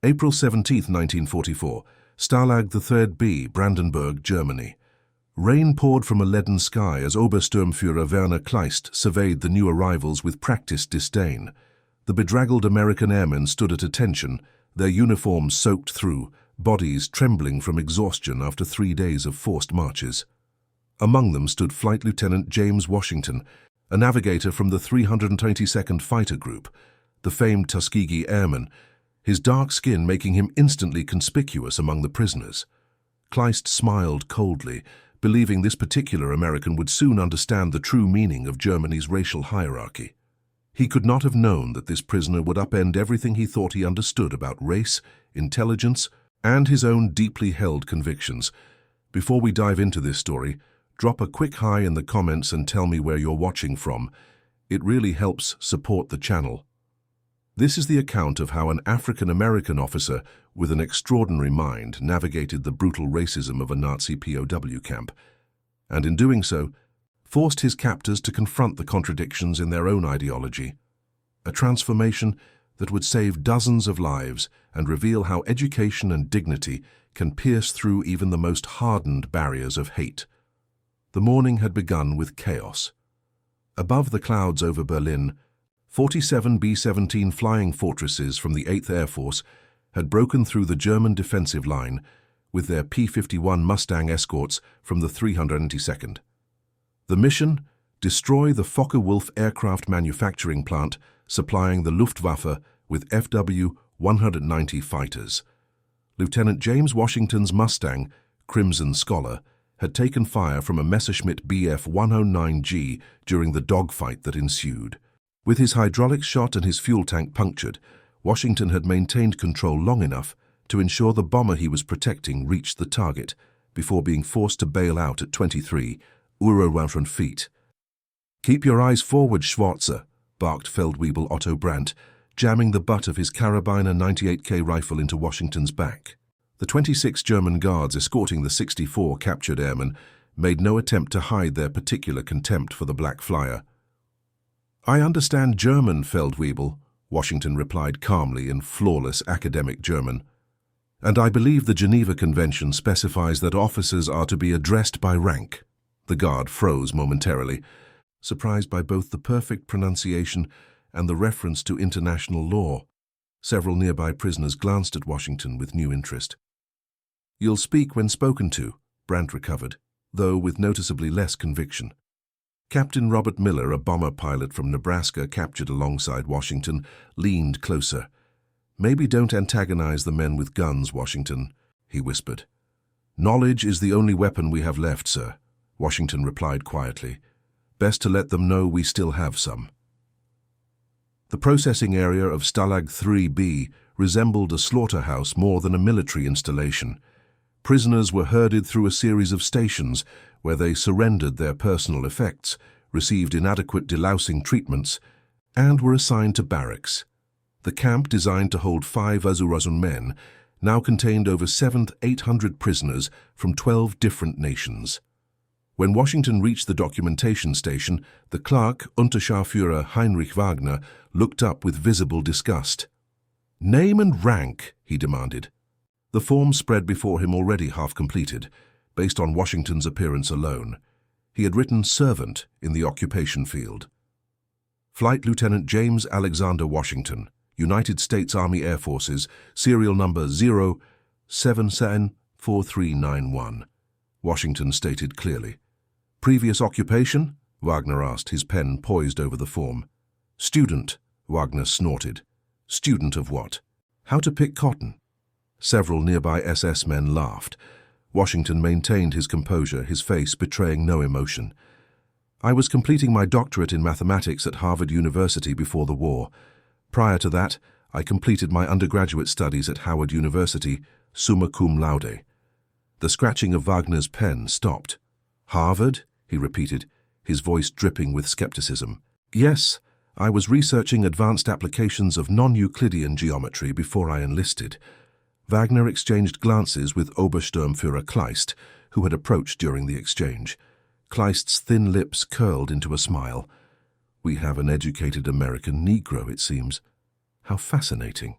April 17, 1944, Stalag III B, Brandenburg, Germany. Rain poured from a leaden sky as Obersturmführer Werner Kleist surveyed the new arrivals with practiced disdain. The bedraggled American airmen stood at attention, their uniforms soaked through, bodies trembling from exhaustion after 3 days of forced marches. Among them stood Flight Lieutenant James Washington, a navigator from the 322nd Fighter Group, the famed Tuskegee Airman, his dark skin making him instantly conspicuous among the prisoners. Kleist smiled coldly, believing this particular American would soon understand the true meaning of Germany's racial hierarchy. He could not have known that this prisoner would upend everything he thought he understood about race, intelligence, and his own deeply held convictions. Before we dive into this story, drop a quick hi in the comments and tell me where you're watching from. It really helps support the channel. This is the account of how an African-American officer with an extraordinary mind navigated the brutal racism of a Nazi POW camp, and in doing so, forced his captors to confront the contradictions in their own ideology. A transformation that would save dozens of lives and reveal how education and dignity can pierce through even the most hardened barriers of hate. The morning had begun with chaos. Above the clouds over Berlin, 47 B-17 flying fortresses from the 8th Air Force had broken through the German defensive line with their P-51 Mustang escorts from the 322nd. The mission? Destroy the Focke-Wulf aircraft manufacturing plant supplying the Luftwaffe with FW-190 fighters. Lieutenant James Washington's Mustang, Crimson Scholar, had taken fire from a Messerschmitt Bf-109G during the dogfight that ensued. With his hydraulics shot and his fuel tank punctured, Washington had maintained control long enough to ensure the bomber he was protecting reached the target before being forced to bail out at 23 Uhr feet. "Keep your eyes forward, Schwarzer," barked Feldwebel Otto Brandt, jamming the butt of his Karabiner 98K rifle into Washington's back. The 26 German guards escorting the 64 captured airmen made no attempt to hide their particular contempt for the Black Flyer. "I understand German, Feldwebel," Washington replied calmly in flawless academic German. "And I believe the Geneva Convention specifies that officers are to be addressed by rank." The guard froze momentarily, surprised by both the perfect pronunciation and the reference to international law. Several nearby prisoners glanced at Washington with new interest. "You'll speak when spoken to," Brandt recovered, though with noticeably less conviction. Captain Robert Miller, a bomber pilot from Nebraska captured alongside Washington, leaned closer. "Maybe don't antagonize the men with guns, Washington," he whispered. "Knowledge is the only weapon we have left, sir," Washington replied quietly. "Best to let them know we still have some." The processing area of Stalag 3B resembled a slaughterhouse more than a military installation. Prisoners were herded through a series of stations where they surrendered their personal effects, received inadequate delousing treatments, and were assigned to barracks. The camp, designed to hold 5 Azurasun men, now contained over 700-800 prisoners from 12 different nations. When Washington reached the documentation station, the clerk, Unterscharführer Heinrich Wagner, looked up with visible disgust. "Name and rank," he demanded. The form spread before him already half completed, based on Washington's appearance alone. He had written servant in the occupation field. Flight Lieutenant James Alexander Washington, United States Army Air Forces, serial number 0774391. Washington stated clearly. "Previous occupation?" Wagner asked, his pen poised over the form. "Student," Wagner snorted. "Student of what? How to pick cotton?" Several nearby SS men laughed. Washington maintained his composure, his face betraying no emotion. "I was completing my doctorate in mathematics at Harvard University before the war. Prior to that, I completed my undergraduate studies at Howard University, summa cum laude." The scratching of Wagner's pen stopped. "Harvard?" he repeated, his voice dripping with skepticism. "Yes, I was researching advanced applications of non-Euclidean geometry before I enlisted." Wagner exchanged glances with Obersturmführer Kleist, who had approached during the exchange. Kleist's thin lips curled into a smile. "We have an educated American Negro, it seems. How fascinating."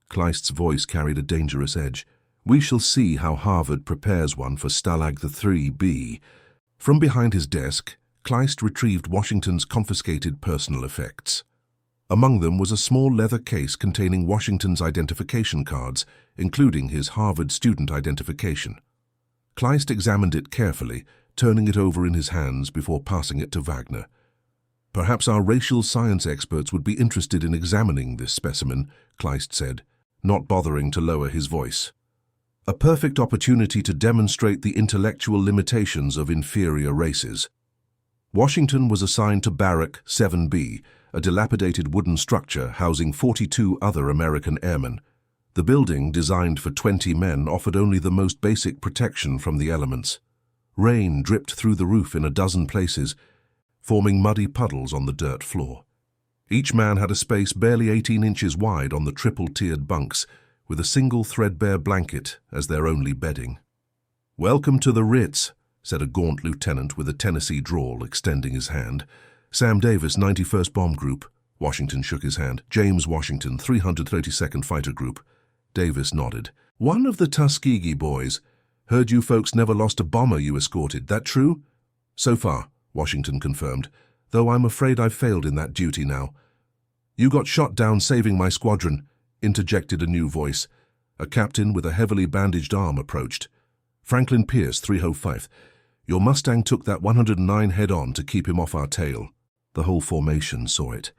Kleist's voice carried a dangerous edge. "We shall see how Harvard prepares one for Stalag the 3B. From behind his desk, Kleist retrieved Washington's confiscated personal effects. Among them was a small leather case containing Washington's identification cards, including his Harvard student identification. Kleist examined it carefully, turning it over in his hands before passing it to Wagner. "Perhaps our racial science experts would be interested in examining this specimen," Kleist said, not bothering to lower his voice. "A perfect opportunity to demonstrate the intellectual limitations of inferior races." Washington was assigned to Barrack 7B, a dilapidated wooden structure housing 42 other American airmen. The building, designed for 20 men, offered only the most basic protection from the elements. Rain dripped through the roof in a dozen places, forming muddy puddles on the dirt floor. Each man had a space barely 18 inches wide on the triple-tiered bunks, with a single threadbare blanket as their only bedding. "Welcome to the Ritz," said a gaunt lieutenant with a Tennessee drawl, extending his hand. "Sam Davis, 91st Bomb Group." Washington shook his hand. "James Washington, 332nd Fighter Group." Davis nodded. "One of the Tuskegee boys. Heard you folks never lost a bomber you escorted. That true?" "So far," Washington confirmed, "though I'm afraid I've failed in that duty now." "You got shot down saving my squadron," interjected a new voice. A captain with a heavily bandaged arm approached. "Franklin Pierce, 305th. Your Mustang took that 109 head-on to keep him off our tail." The whole formation saw it.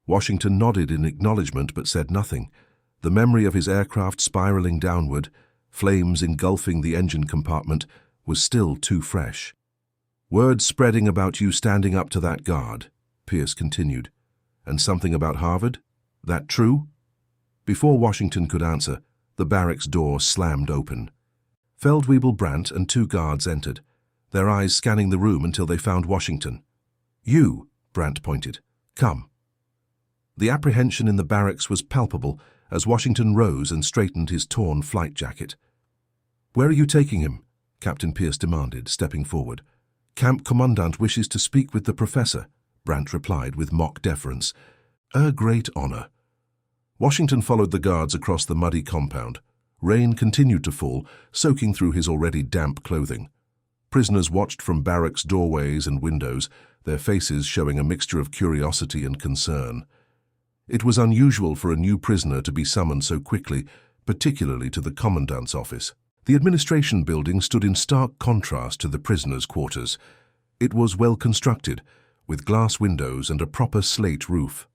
Washington nodded in acknowledgement but said nothing. The memory of his aircraft spiraling downward, flames engulfing the engine compartment, was still too fresh. "Word spreading about you standing up to that guard," Pierce continued. "And something about Harvard? That true?" Before Washington could answer, the barracks door slammed open. Feldwebel Brandt and 2 guards entered, their eyes scanning the room until they found Washington. "You," Brandt pointed. "Come." The apprehension in the barracks was palpable as Washington rose and straightened his torn flight jacket. "Where are you taking him?" Captain Pierce demanded, stepping forward. "Camp Commandant wishes to speak with the professor," Brandt replied with mock deference. "A great honor." Washington followed the guards across the muddy compound. Rain continued to fall, soaking through his already damp clothing. Prisoners watched from barracks' doorways and windows, their faces showing a mixture of curiosity and concern. It was unusual for a new prisoner to be summoned so quickly, particularly to the commandant's office. The administration building stood in stark contrast to the prisoners' quarters. It was well constructed, with glass windows and a proper slate roof.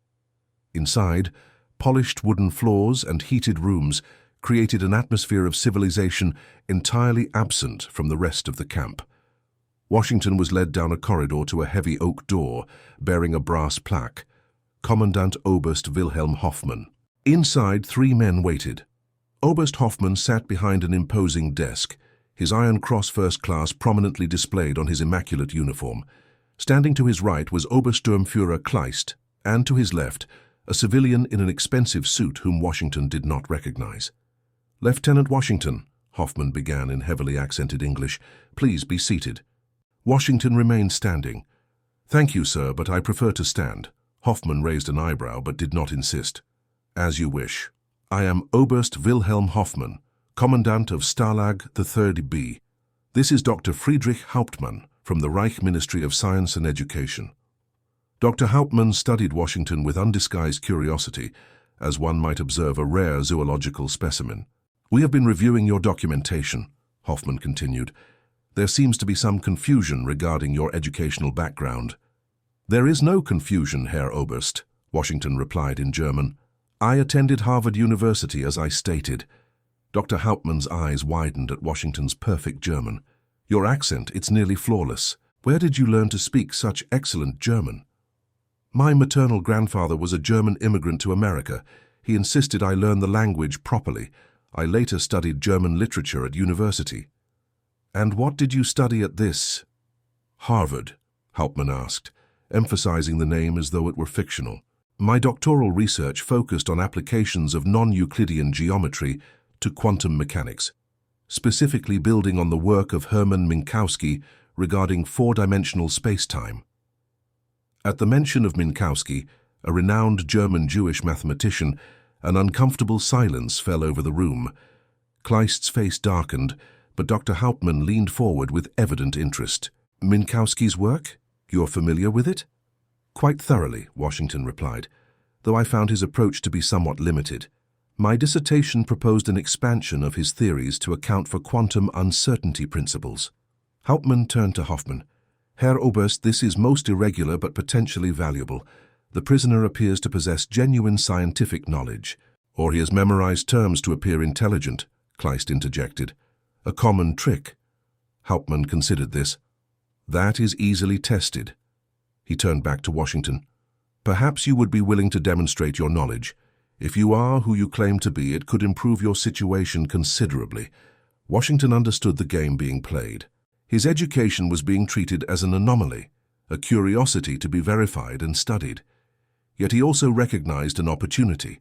Inside, polished wooden floors and heated rooms created an atmosphere of civilization entirely absent from the rest of the camp. Washington was led down a corridor to a heavy oak door bearing a brass plaque, Commandant Oberst Wilhelm Hoffmann. Inside, 3 men waited. Oberst Hoffmann sat behind an imposing desk, his Iron Cross First Class prominently displayed on his immaculate uniform. Standing to his right was Obersturmführer Kleist, and to his left, a civilian in an expensive suit whom Washington did not recognize. "Lieutenant Washington," Hoffmann began in heavily accented English, "please be seated." Washington remained standing. "Thank you, sir, but I prefer to stand." Hoffmann raised an eyebrow but did not insist. "As you wish. I am Oberst Wilhelm Hoffmann, Commandant of Stalag the 3B. This is Dr. Friedrich Hauptmann from the Reich Ministry of Science and Education." Dr. Hauptmann studied Washington with undisguised curiosity, as one might observe a rare zoological specimen. "We have been reviewing your documentation," Hoffmann continued. "There seems to be some confusion regarding your educational background." "There is no confusion, Herr Oberst," Washington replied in German. "I attended Harvard University, as I stated." Dr. Hauptmann's eyes widened at Washington's perfect German. "Your accent, it's nearly flawless. Where did you learn to speak such excellent German?" "My maternal grandfather was a German immigrant to America. He insisted I learn the language properly. I later studied German literature at university." "And what did you study at this?" "Harvard," Hauptmann asked, emphasizing the name as though it were fictional. "My doctoral research focused on applications of non-Euclidean geometry to quantum mechanics, specifically building on the work of Hermann Minkowski regarding 4-dimensional space-time." At the mention of Minkowski, a renowned German Jewish mathematician, An uncomfortable silence fell over the room. Kleist's face darkened, but Dr. Hauptmann leaned forward with evident interest. Minkowski's work? You're familiar with it? Quite thoroughly, Washington replied, though I found his approach to be somewhat limited. My dissertation proposed an expansion of his theories to account for quantum uncertainty principles. Hauptmann turned to Hoffmann. Herr Oberst, this is most irregular but potentially valuable. The prisoner appears to possess genuine scientific knowledge. Or he has memorized terms to appear intelligent, Kleist interjected. A common trick. Hauptmann considered this. That is easily tested. He turned back to Washington. Perhaps you would be willing to demonstrate your knowledge. If you are who you claim to be, it could improve your situation considerably. Washington understood the game being played. His education was being treated as an anomaly, a curiosity to be verified and studied. Yet he also recognized an opportunity.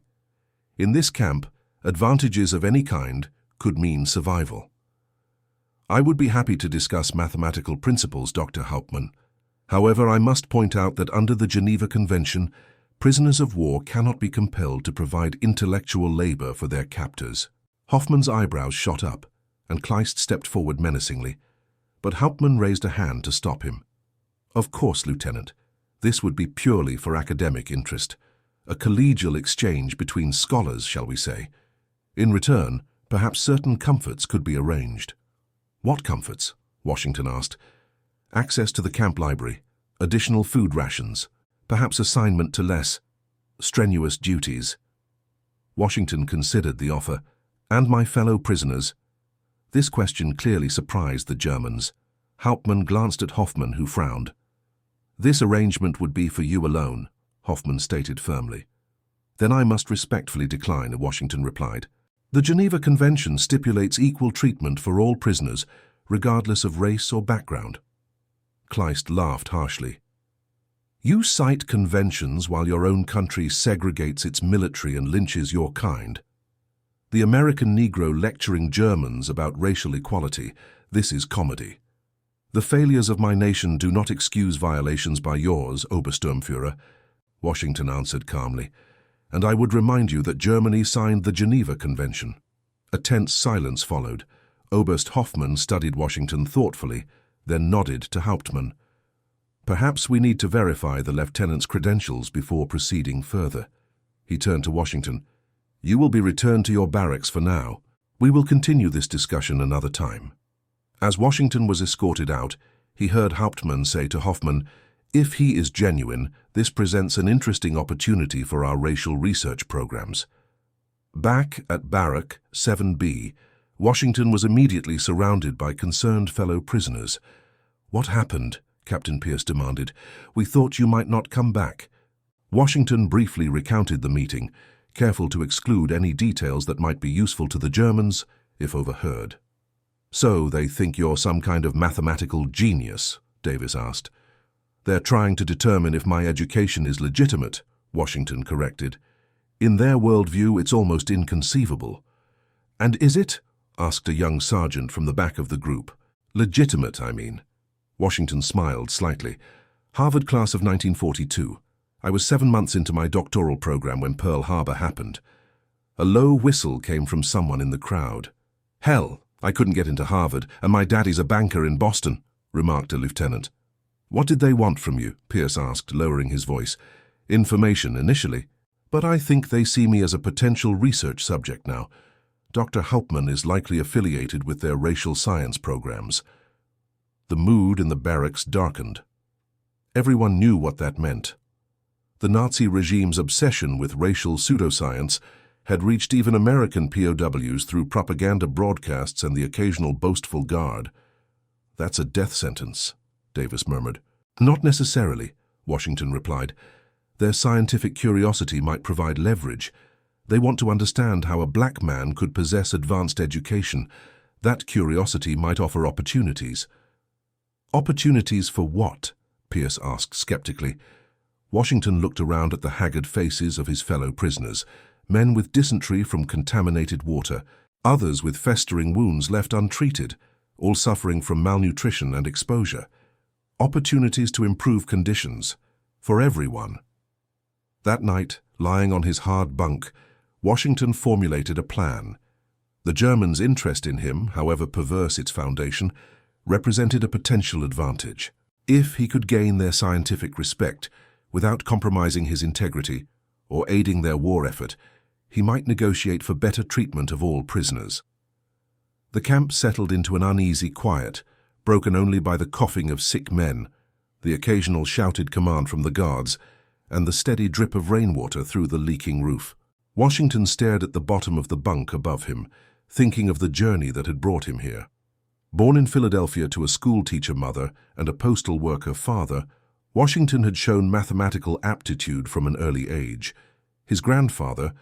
In this camp, advantages of any kind could mean survival. I would be happy to discuss mathematical principles, Dr. Hauptmann. However, I must point out that under the Geneva Convention, prisoners of war cannot be compelled to provide intellectual labor for their captors. Hoffmann's eyebrows shot up, and Kleist stepped forward menacingly, but Hauptmann raised a hand to stop him. Of course, Lieutenant. This would be purely for academic interest, a collegial exchange between scholars, shall we say. In return, perhaps certain comforts could be arranged. What comforts? Washington asked. Access to the camp library, additional food rations, perhaps assignment to less strenuous duties. Washington considered the offer. And my fellow prisoners? This question clearly surprised the Germans. Hauptmann glanced at Hoffmann, who frowned. This arrangement would be for you alone, Hoffmann stated firmly. Then I must respectfully decline, Washington replied. The Geneva Convention stipulates equal treatment for all prisoners, regardless of race or background. Kleist laughed harshly. You cite conventions while your own country segregates its military and lynches your kind. The American Negro lecturing Germans about racial equality, this is comedy. The failures of my nation do not excuse violations by yours, Obersturmführer, Washington answered calmly, and I would remind you that Germany signed the Geneva Convention. A tense silence followed. Oberst Hoffmann studied Washington thoughtfully, then nodded to Hauptmann. Perhaps we need to verify the lieutenant's credentials before proceeding further. He turned to Washington. You will be returned to your barracks for now. We will continue this discussion another time. As Washington was escorted out, he heard Hauptmann say to Hoffmann, if he is genuine, this presents an interesting opportunity for our racial research programs. Back at Barrack 7B, Washington was immediately surrounded by concerned fellow prisoners. What happened? Captain Pierce demanded. We thought you might not come back. Washington briefly recounted the meeting, careful to exclude any details that might be useful to the Germans if overheard. So they think you're some kind of mathematical genius? Davis asked. They're trying to determine if my education is legitimate, Washington corrected. In their worldview, it's almost inconceivable. And is it? Asked a young sergeant from the back of the group. Legitimate, I mean. Washington smiled slightly. Harvard class of 1942. I was 7 months into my doctoral program when Pearl Harbor happened. A low whistle came from someone in the crowd. Hell, I couldn't get into Harvard, and my daddy's a banker in Boston, remarked a lieutenant. What did they want from you? Pierce asked, lowering his voice. Information, initially. But I think they see me as a potential research subject now. Dr. Hauptmann is likely affiliated with their racial science programs. The mood in the barracks darkened. Everyone knew what that meant. The Nazi regime's obsession with racial pseudoscience had reached even American POWs through propaganda broadcasts and the occasional boastful guard. That's a death sentence, Davis murmured. Not necessarily, Washington replied. Their scientific curiosity might provide leverage. They want to understand how a black man could possess advanced education. That curiosity might offer opportunities. Opportunities for what? Pierce asked skeptically. Washington looked around at the haggard faces of his fellow prisoners, men with dysentery from contaminated water, others with festering wounds left untreated, all suffering from malnutrition and exposure. Opportunities to improve conditions, for everyone. That night, lying on his hard bunk, Washington formulated a plan. The Germans' interest in him, however perverse its foundation, represented a potential advantage. If he could gain their scientific respect without compromising his integrity or aiding their war effort, he might negotiate for better treatment of all prisoners. The camp settled into an uneasy quiet, broken only by the coughing of sick men, the occasional shouted command from the guards, and the steady drip of rainwater through the leaking roof. Washington stared at the bottom of the bunk above him, thinking of the journey that had brought him here. Born in Philadelphia to a schoolteacher mother and a postal worker father, Washington had shown mathematical aptitude from an early age. His grandfather,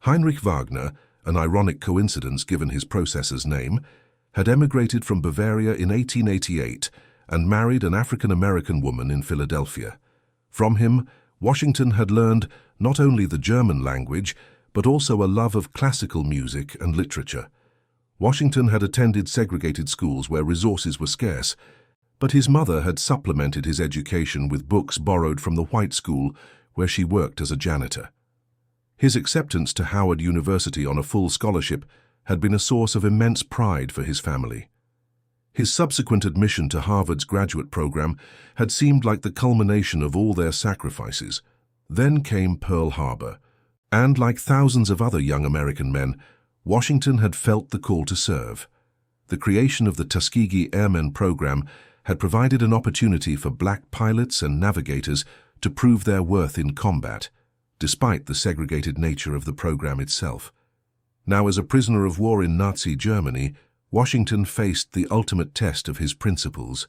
Heinrich Wagner, an ironic coincidence given his processor's name, had emigrated from Bavaria in 1888 and married an African-American woman in Philadelphia. From him, Washington had learned not only the German language, but also a love of classical music and literature. Washington had attended segregated schools where resources were scarce, but his mother had supplemented his education with books borrowed from the white school where she worked as a janitor. His acceptance to Howard University on a full scholarship had been a source of immense pride for his family. His subsequent admission to Harvard's graduate program had seemed like the culmination of all their sacrifices. Then came Pearl Harbor, and like thousands of other young American men, Washington had felt the call to serve. The creation of the Tuskegee Airmen program had provided an opportunity for black pilots and navigators to prove their worth in combat, despite the segregated nature of the program itself. Now, as a prisoner of war in Nazi Germany, Washington faced the ultimate test of his principles.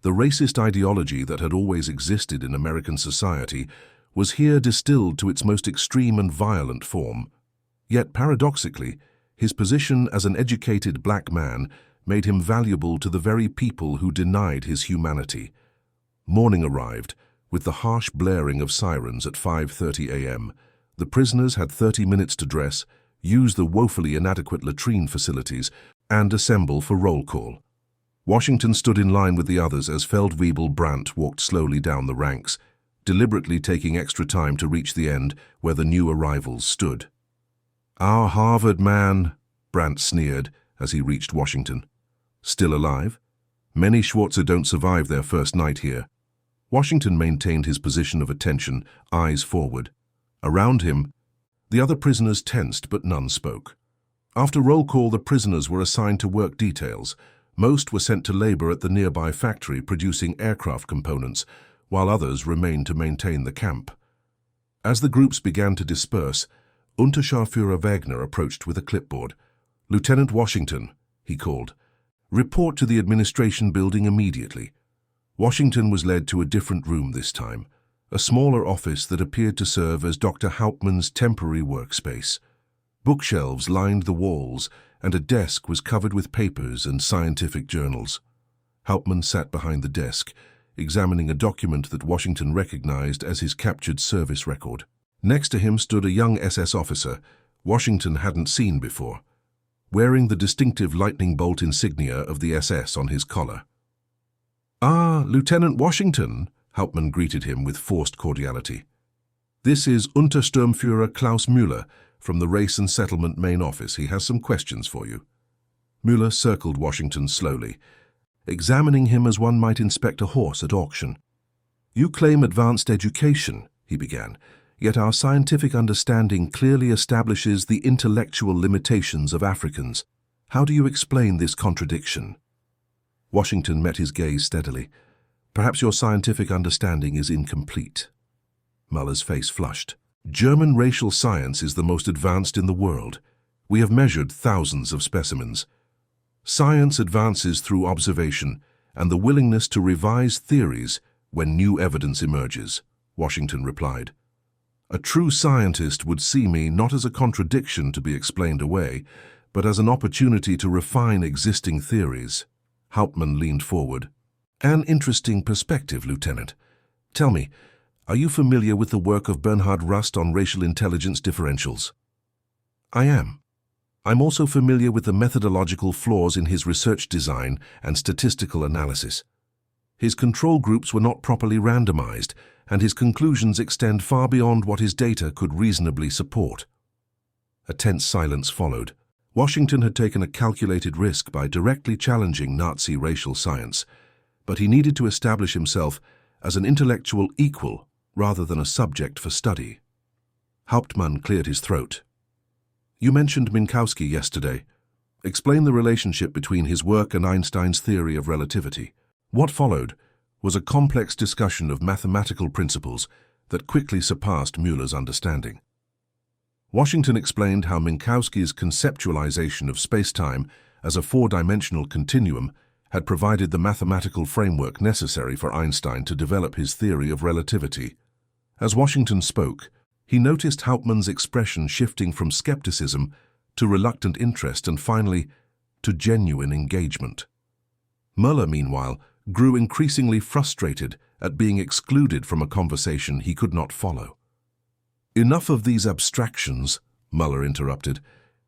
The racist ideology that had always existed in American society was here distilled to its most extreme and violent form. Yet, paradoxically, his position as an educated black man made him valuable to the very people who denied his humanity. Morning arrived, with the harsh blaring of sirens at 5:30 a.m. The prisoners had 30 minutes to dress, use the woefully inadequate latrine facilities, and assemble for roll call. Washington stood in line with the others as Feldwebel Brandt walked slowly down the ranks, deliberately taking extra time to reach the end where the new arrivals stood. "Our Harvard man," Brandt sneered as he reached Washington. "Still alive? Many Schwarzer don't survive their first night here." Washington maintained his position of attention, eyes forward. Around him, the other prisoners tensed, but none spoke. After roll call, the prisoners were assigned to work details. Most were sent to labor at the nearby factory producing aircraft components, while others remained to maintain the camp. As the groups began to disperse, Unterscharführer Wagner approached with a clipboard. "Lieutenant Washington," he called, "report to the administration building immediately." Washington was led to a different room this time, a smaller office that appeared to serve as Dr. Hauptmann's temporary workspace. Bookshelves lined the walls, and a desk was covered with papers and scientific journals. Hauptmann sat behind the desk, examining a document that Washington recognized as his captured service record. Next to him stood a young SS officer Washington hadn't seen before, wearing the distinctive lightning bolt insignia of the SS on his collar. "Ah, Lieutenant Washington," Hauptmann greeted him with forced cordiality. "This is Untersturmführer Klaus Müller from the Race and Settlement main office. He has some questions for you." Müller circled Washington slowly, examining him as one might inspect a horse at auction. "You claim advanced education," he began, "yet our scientific understanding clearly establishes the intellectual limitations of Africans. How do you explain this contradiction?" Washington met his gaze steadily. "Perhaps your scientific understanding is incomplete." Müller's face flushed. "German racial science is the most advanced in the world. We have measured thousands of specimens. Science advances through observation and the willingness to revise theories when new evidence emerges," Washington replied. "A true scientist would see me not as a contradiction to be explained away, but as an opportunity to refine existing theories." Hauptmann leaned forward. "An interesting perspective, Lieutenant. Tell me, are you familiar with the work of Bernhard Rust on racial intelligence differentials?" "I am. I'm also familiar with the methodological flaws in his research design and statistical analysis. His control groups were not properly randomized, and his conclusions extend far beyond what his data could reasonably support." A tense silence followed. Washington had taken a calculated risk by directly challenging Nazi racial science, but he needed to establish himself as an intellectual equal rather than a subject for study. Hauptmann cleared his throat. You mentioned Minkowski yesterday. Explain the relationship between his work and Einstein's theory of relativity. What followed was a complex discussion of mathematical principles that quickly surpassed Müller's understanding. Washington explained how Minkowski's conceptualization of spacetime as a four-dimensional continuum had provided the mathematical framework necessary for Einstein to develop his theory of relativity. As Washington spoke, he noticed Hauptmann's expression shifting from skepticism to reluctant interest and finally to genuine engagement. Müller, meanwhile, grew increasingly frustrated at being excluded from a conversation he could not follow. Enough of these abstractions, Müller interrupted.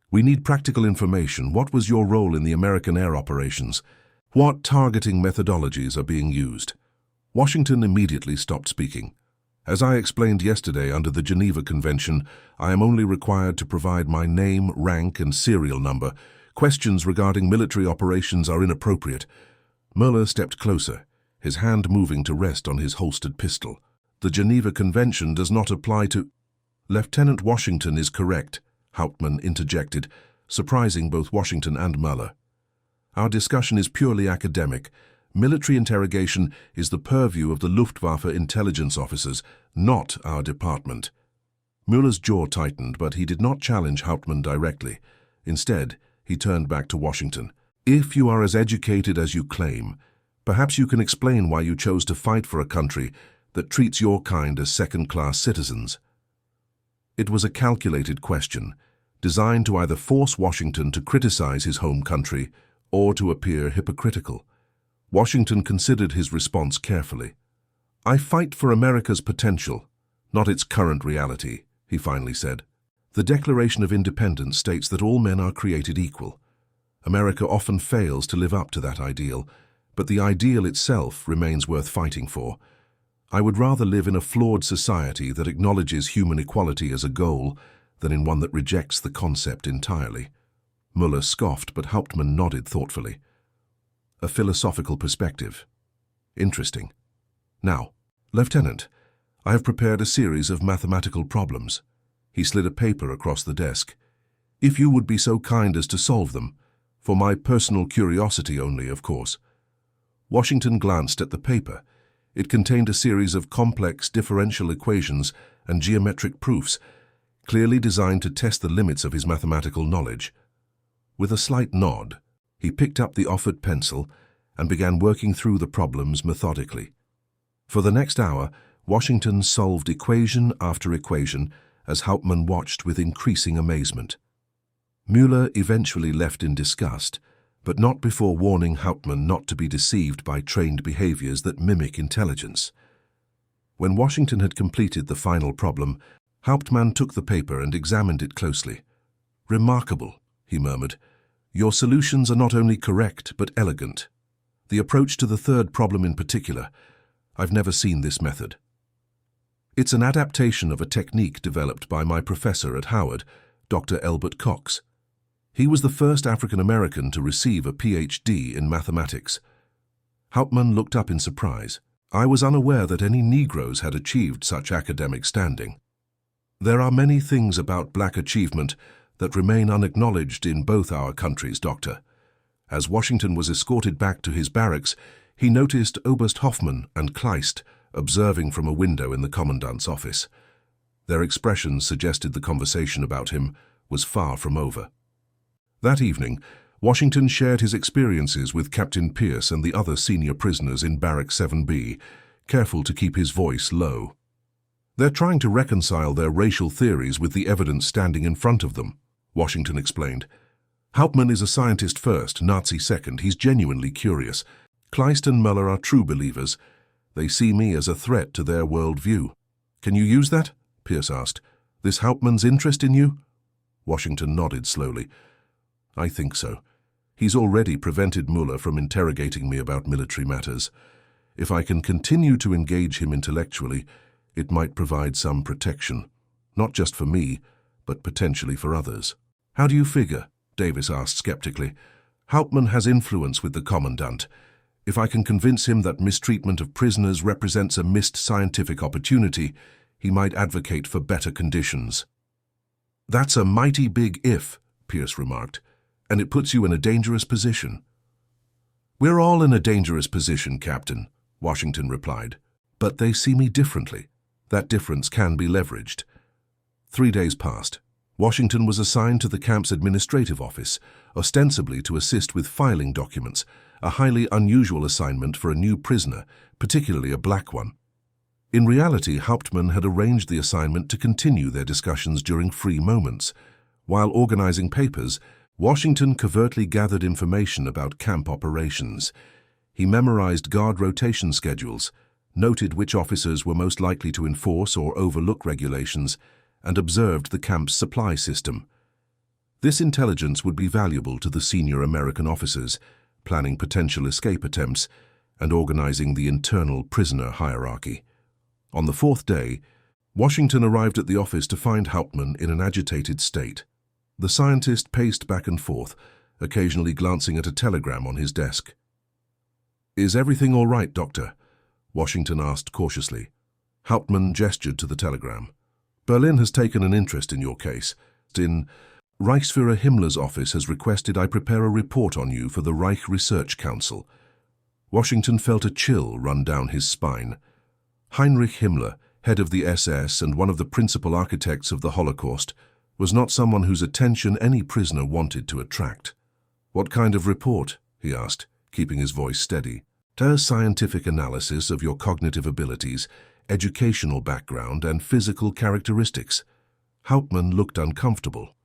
We need practical information. What was your role in the American air operations? What targeting methodologies are being used? Washington immediately stopped speaking. As I explained yesterday under the Geneva Convention, I am only required to provide my name, rank, and serial number. Questions regarding military operations are inappropriate. Müller stepped closer, his hand moving to rest on his holstered pistol. The Geneva Convention does not apply to... Lieutenant Washington is correct, Hauptmann interjected, surprising both Washington and Müller. Our discussion is purely academic. Military interrogation is the purview of the Luftwaffe intelligence officers, not our department. Müller's jaw tightened, but he did not challenge Hauptmann directly. Instead, he turned back to Washington. If you are as educated as you claim, perhaps you can explain why you chose to fight for a country that treats your kind as second-class citizens. It was a calculated question, designed to either force Washington to criticize his home country or to appear hypocritical. Washington considered his response carefully. I fight for America's potential, not its current reality, he finally said. The Declaration of Independence states that all men are created equal. America often fails to live up to that ideal, but the ideal itself remains worth fighting for. I would rather live in a flawed society that acknowledges human equality as a goal than in one that rejects the concept entirely. Müller scoffed, but Hauptmann nodded thoughtfully. A philosophical perspective. Interesting. Now, Lieutenant, I have prepared a series of mathematical problems. He slid a paper across the desk. If you would be so kind as to solve them, for my personal curiosity only, of course. Washington glanced at the paper. It contained a series of complex differential equations and geometric proofs, clearly designed to test the limits of his mathematical knowledge. With a slight nod, he picked up the offered pencil and began working through the problems methodically. For the next hour, Washington solved equation after equation as Hauptmann watched with increasing amazement. Müller eventually left in disgust, but not before warning Hauptmann not to be deceived by trained behaviors that mimic intelligence. When Washington had completed the final problem, Hauptmann took the paper and examined it closely. Remarkable, he murmured. Your solutions are not only correct, but elegant. The approach to the third problem in particular, I've never seen this method. It's an adaptation of a technique developed by my professor at Howard, Dr. Elbert Cox. He was the first African-American to receive a PhD in mathematics. Hauptmann looked up in surprise. I was unaware that any Negroes had achieved such academic standing. There are many things about black achievement that remain unacknowledged in both our countries, Doctor. As Washington was escorted back to his barracks, he noticed Oberst Hoffmann and Kleist observing from a window in the commandant's office. Their expressions suggested the conversation about him was far from over. That evening, Washington shared his experiences with Captain Pierce and the other senior prisoners in Barrack 7B, careful to keep his voice low. They're trying to reconcile their racial theories with the evidence standing in front of them, Washington explained. Hauptmann is a scientist first, Nazi second. He's genuinely curious. Kleist and Müller are true believers. They see me as a threat to their worldview. Can you use that? Pierce asked. This Hauptmann's interest in you? Washington nodded slowly. I think so. He's already prevented Müller from interrogating me about military matters. If I can continue to engage him intellectually, it might provide some protection, not just for me, but potentially for others. How do you figure? Davis asked skeptically. Hauptmann has influence with the Commandant. If I can convince him that mistreatment of prisoners represents a missed scientific opportunity, he might advocate for better conditions. That's a mighty big if, Pierce remarked, and it puts you in a dangerous position. We're all in a dangerous position, Captain, Washington replied. But they see me differently. That difference can be leveraged. 3 days passed. Washington was assigned to the camp's administrative office, ostensibly to assist with filing documents, a highly unusual assignment for a new prisoner, particularly a black one. In reality, Hauptmann had arranged the assignment to continue their discussions during free moments. While organizing papers, Washington covertly gathered information about camp operations. He memorized guard rotation schedules, noted which officers were most likely to enforce or overlook regulations, and observed the camp's supply system. This intelligence would be valuable to the senior American officers, planning potential escape attempts and organizing the internal prisoner hierarchy. On the 4th day, Washington arrived at the office to find Hauptmann in an agitated state. The scientist paced back and forth, occasionally glancing at a telegram on his desk. "Is everything all right, Doctor?" Washington asked cautiously. Hauptmann gestured to the telegram. "Berlin has taken an interest in your case. Reichsführer Himmler's office has requested I prepare a report on you for the Reich Research Council." Washington felt a chill run down his spine. Heinrich Himmler, head of the SS and one of the principal architects of the Holocaust, was not someone whose attention any prisoner wanted to attract. "What kind of report?" he asked, keeping his voice steady. "A scientific analysis of your cognitive abilities, educational background, and physical characteristics." Hauptmann looked uncomfortable.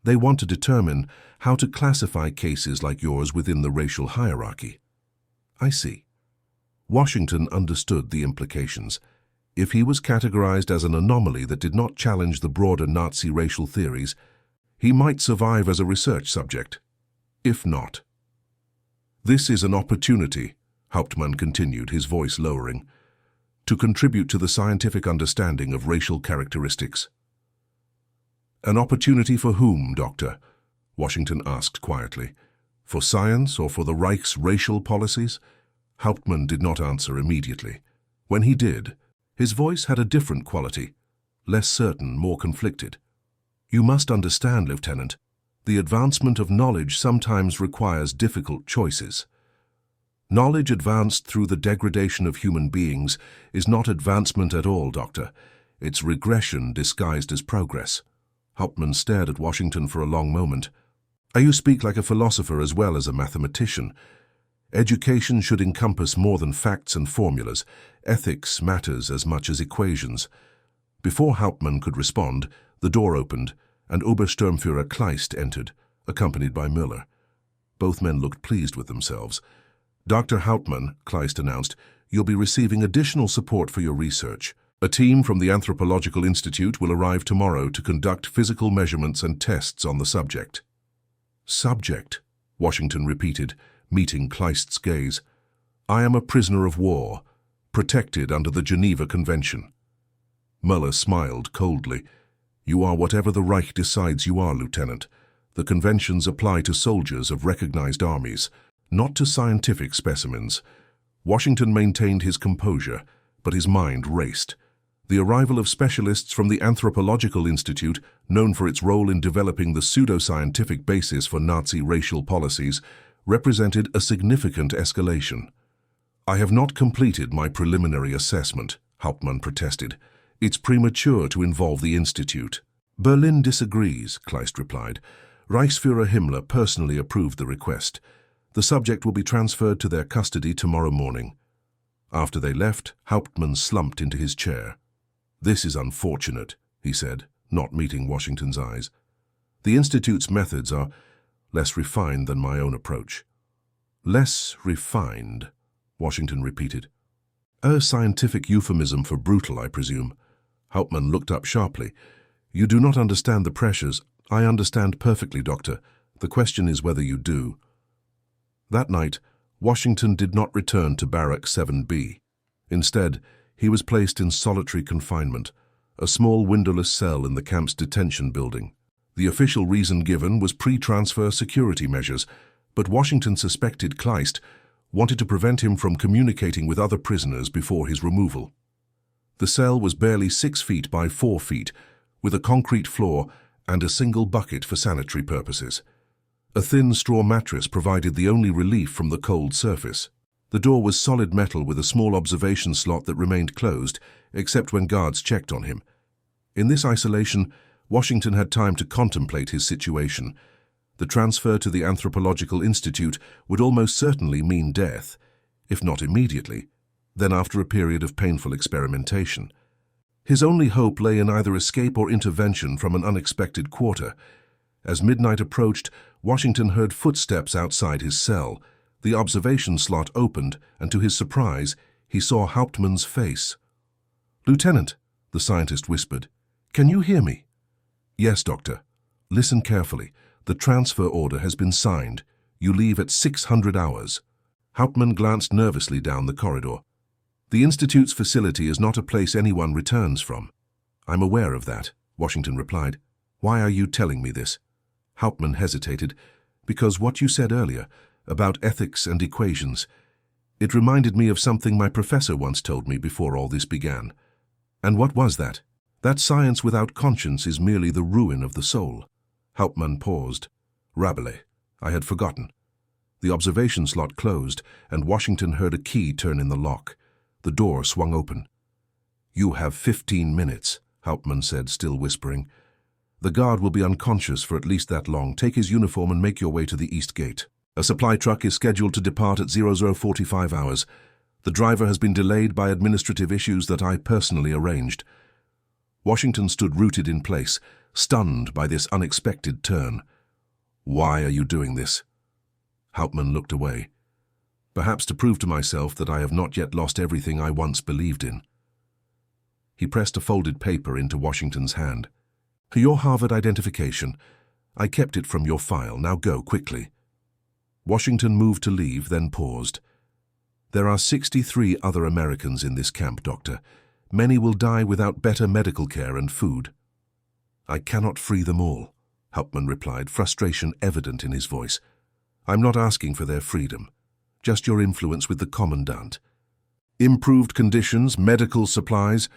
"They want to determine how to classify cases like yours within the racial hierarchy." "I see." Washington understood the implications. If he was categorized as an anomaly that did not challenge the broader Nazi racial theories, he might survive as a research subject. If not. "This is an opportunity," Hauptmann continued, his voice lowering, "to contribute to the scientific understanding of racial characteristics." "An opportunity for whom, Doctor?" Washington asked quietly. "For science or for the Reich's racial policies?" Hauptmann did not answer immediately. When he did, his voice had a different quality, less certain, more conflicted. "You must understand, Lieutenant, the advancement of knowledge sometimes requires difficult choices. Knowledge advanced through the degradation of human beings is not advancement at all, Doctor. It's regression disguised as progress." Hauptmann stared at Washington for a long moment. "You speak like a philosopher as well as a mathematician. Education should encompass more than facts and formulas. Ethics matters as much as equations." Before Hauptmann could respond, the door opened, and Obersturmführer Kleist entered, accompanied by Müller. Both men looked pleased with themselves. "Dr. Hauptmann," Kleist announced, "you'll be receiving additional support for your research. A team from the Anthropological Institute will arrive tomorrow to conduct physical measurements and tests on the subject." "Subject," Washington repeated, meeting Kleist's gaze. "I am a prisoner of war, protected under the Geneva Convention." Müller smiled coldly. "You are whatever the Reich decides you are, Lieutenant. The conventions apply to soldiers of recognized armies, not to scientific specimens." Washington maintained his composure, but his mind raced. The arrival of specialists from the Anthropological Institute, known for its role in developing the pseudoscientific basis for Nazi racial policies, represented a significant escalation. "I have not completed my preliminary assessment," Hauptmann protested. "It's premature to involve the Institute." "Berlin disagrees," Kleist replied. "Reichsführer Himmler personally approved the request. The subject will be transferred to their custody tomorrow morning." After they left, Hauptmann slumped into his chair. "This is unfortunate," he said, not meeting Washington's eyes. "The Institute's methods are less refined than my own approach." "Less refined," Washington repeated. "A scientific euphemism for brutal, I presume." Hauptmann looked up sharply. "You do not understand the pressures." "I understand perfectly, Doctor. The question is whether you do." That night, Washington did not return to Barrack 7B. Instead, he was placed in solitary confinement. a small windowless cell in the camp's detention building. The official reason given was pre-transfer security measures, but Washington suspected Kleist wanted to prevent him from communicating with other prisoners before his removal. The cell was barely 6 feet by 4 feet, with a concrete floor and a single bucket for sanitary purposes. A thin straw mattress provided the only relief from the cold surface. The door was solid metal with a small observation slot that remained closed, except when guards checked on him. In this isolation, Washington had time to contemplate his situation. The transfer to the Anthropological Institute would almost certainly mean death, if not immediately, then after a period of painful experimentation. His only hope lay in either escape or intervention from an unexpected quarter. As midnight approached, Washington heard footsteps outside his cell. The observation slot opened, and to his surprise, he saw Hauptmann's face. "Lieutenant," the scientist whispered, "can you hear me?" "Yes, Doctor. Listen carefully. The transfer order has been signed. You leave at 600 hours. Hauptmann glanced nervously down the corridor. "The Institute's facility is not a place anyone returns from." "I'm aware of that," Washington replied. "Why are you telling me this?" Hauptmann hesitated. "Because what you said earlier, about ethics and equations, it reminded me of something my professor once told me before all this began." "And what was that?" "That science without conscience is merely the ruin of the soul." Hauptmann paused. "Rabelais. I had forgotten." The observation slot closed, and Washington heard a key turn in the lock. The door swung open. "You have 15 minutes, Hauptmann said, still whispering. "The guard will be unconscious for at least that long. Take his uniform and make your way to the East Gate. A supply truck is scheduled to depart at 0045 hours. The driver has been delayed by administrative issues that I personally arranged." Washington stood rooted in place, stunned by this unexpected turn. "Why are you doing this?" Hauptmann looked away. "Perhaps to prove to myself that I have not yet lost everything I once believed in." He pressed a folded paper into Washington's hand. "Your Harvard identification. I kept it from your file. Now go, quickly." Washington moved to leave, then paused. "There are 63 other Americans in this camp, Doctor. Many will die without better medical care and food." "I cannot free them all," Hauptmann replied, frustration evident in his voice. "I'm not asking for their freedom, just your influence with the commandant. Improved conditions, medical supplies.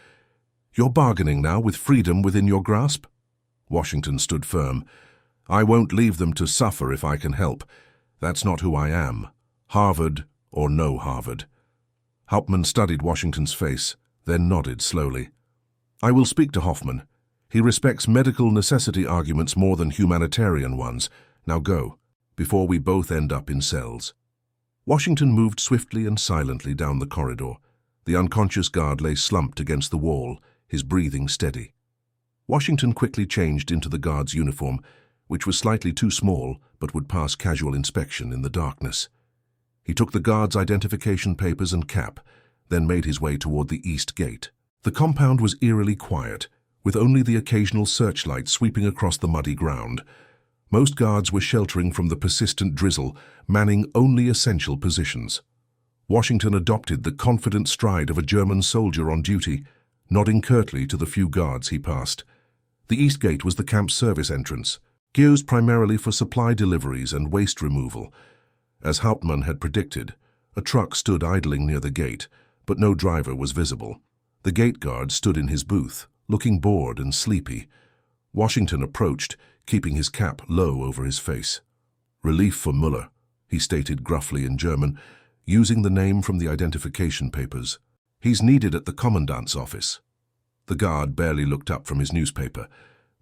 You're bargaining now with freedom within your grasp?" Washington stood firm. "I won't leave them to suffer if I can help. That's not who I am, Harvard or no Harvard." Hauptmann studied Washington's face, then nodded slowly. "I will speak to Hoffman. He respects medical necessity arguments more than humanitarian ones. Now go, before we both end up in cells." Washington moved swiftly and silently down the corridor. The unconscious guard lay slumped against the wall, his breathing steady. Washington quickly changed into the guard's uniform, which was slightly too small but would pass casual inspection in the darkness. He took the guard's identification papers and cap, then made his way toward the East Gate. The compound was eerily quiet, with only the occasional searchlight sweeping across the muddy ground. Most guards were sheltering from the persistent drizzle, manning only essential positions. Washington adopted the confident stride of a German soldier on duty, nodding curtly to the few guards he passed. The East Gate was the camp's service entrance, used primarily for supply deliveries and waste removal. As Hauptmann had predicted, a truck stood idling near the gate, but no driver was visible. The gate guard stood in his booth, looking bored and sleepy. Washington approached, keeping his cap low over his face. "Relief for Müller," he stated gruffly in German, using the name from the identification papers. "He's needed at the commandant's office." The guard barely looked up from his newspaper.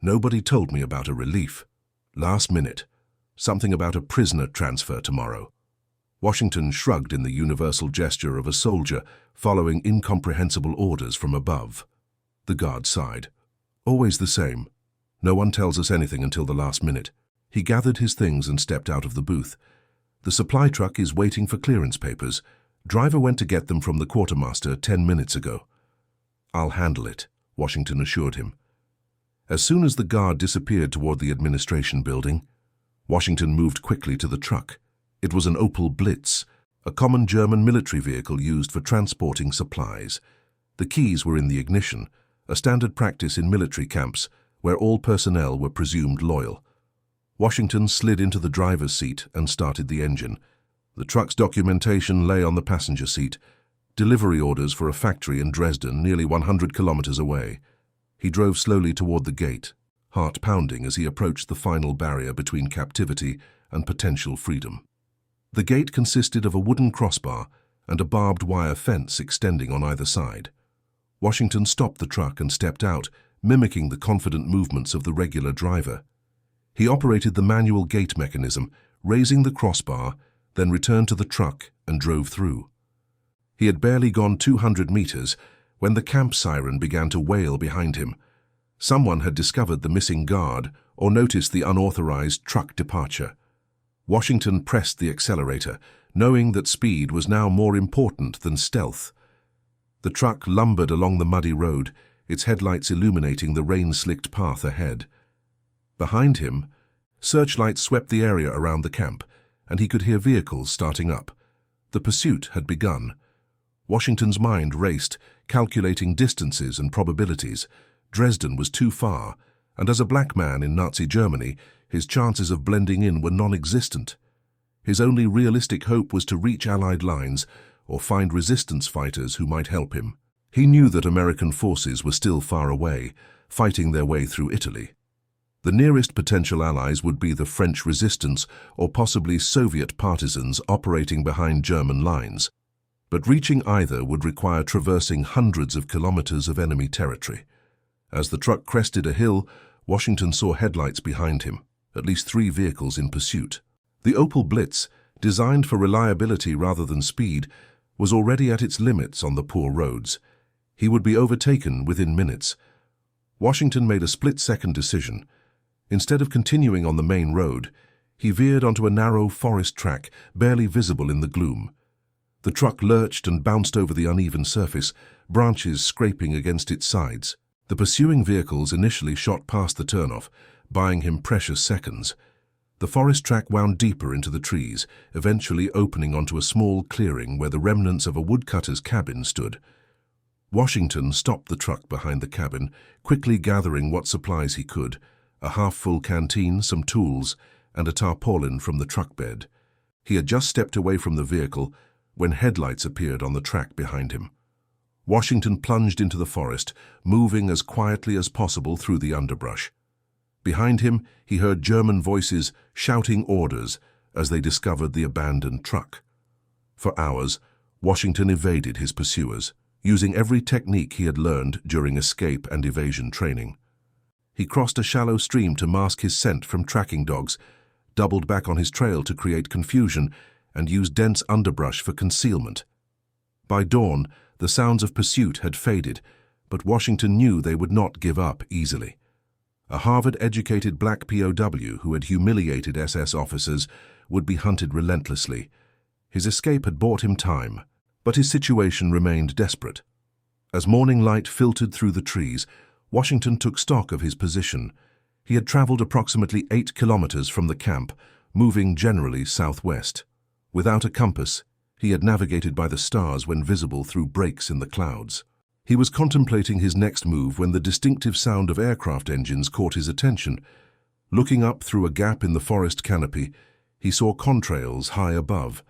"Nobody told me about a relief. Last minute. Something about a prisoner transfer tomorrow." Washington shrugged in the universal gesture of a soldier following incomprehensible orders from above. The guard sighed. "Always the same. No one tells us anything until the last minute." He gathered his things and stepped out of the booth. "The supply truck is waiting for clearance papers. Driver went to get them from the quartermaster 10 minutes ago." "I'll handle it," Washington assured him. As soon as the guard disappeared toward the administration building, Washington moved quickly to the truck. It was an Opel Blitz, a common German military vehicle used for transporting supplies. The keys were in the ignition, a standard practice in military camps where all personnel were presumed loyal. Washington slid into the driver's seat and started the engine. The truck's documentation lay on the passenger seat, delivery orders for a factory in Dresden nearly 100 kilometers away. He drove slowly toward the gate, heart pounding as he approached the final barrier between captivity and potential freedom. The gate consisted of a wooden crossbar and a barbed wire fence extending on either side. Washington stopped the truck and stepped out, mimicking the confident movements of the regular driver. He operated the manual gate mechanism, raising the crossbar, then returned to the truck and drove through. He had barely gone 200 meters when the camp siren began to wail behind him. Someone had discovered the missing guard or noticed the unauthorized truck departure. Washington pressed the accelerator, knowing that speed was now more important than stealth. The truck lumbered along the muddy road, its headlights illuminating the rain-slicked path ahead. Behind him, searchlights swept the area around the camp, and he could hear vehicles starting up. The pursuit had begun. Washington's mind raced, calculating distances and probabilities. Dresden was too far, and as a black man in Nazi Germany, his chances of blending in were non-existent. His only realistic hope was to reach Allied lines or find resistance fighters who might help him. He knew that American forces were still far away, fighting their way through Italy. The nearest potential allies would be the French resistance or possibly Soviet partisans operating behind German lines. But reaching either would require traversing hundreds of kilometers of enemy territory. As the truck crested a hill, Washington saw headlights behind him, at least 3 vehicles in pursuit. The Opel Blitz, designed for reliability rather than speed, was already at its limits on the poor roads. He would be overtaken within minutes. Washington made a split-second decision. Instead of continuing on the main road, he veered onto a narrow forest track, barely visible in the gloom. The truck lurched and bounced over the uneven surface, branches scraping against its sides. The pursuing vehicles initially shot past the turnoff, buying him precious seconds. The forest track wound deeper into the trees, eventually opening onto a small clearing where the remnants of a woodcutter's cabin stood. Washington stopped the truck behind the cabin, quickly gathering what supplies he could: a half-full canteen, some tools, and a tarpaulin from the truck bed. He had just stepped away from the vehicle when headlights appeared on the track behind him. Washington plunged into the forest, moving as quietly as possible through the underbrush. Behind him, he heard German voices shouting orders as they discovered the abandoned truck. For hours, Washington evaded his pursuers, using every technique he had learned during escape and evasion training. He crossed a shallow stream to mask his scent from tracking dogs, doubled back on his trail to create confusion, and used dense underbrush for concealment. By dawn, the sounds of pursuit had faded, but Washington knew they would not give up easily. A Harvard-educated black POW who had humiliated SS officers would be hunted relentlessly. His escape had bought him time, but his situation remained desperate. As morning light filtered through the trees, Washington took stock of his position. He had traveled approximately 8 kilometers from the camp, moving generally southwest. Without a compass, he had navigated by the stars when visible through breaks in the clouds. He was contemplating his next move when the distinctive sound of aircraft engines caught his attention. Looking up through a gap in the forest canopy, he saw contrails high above.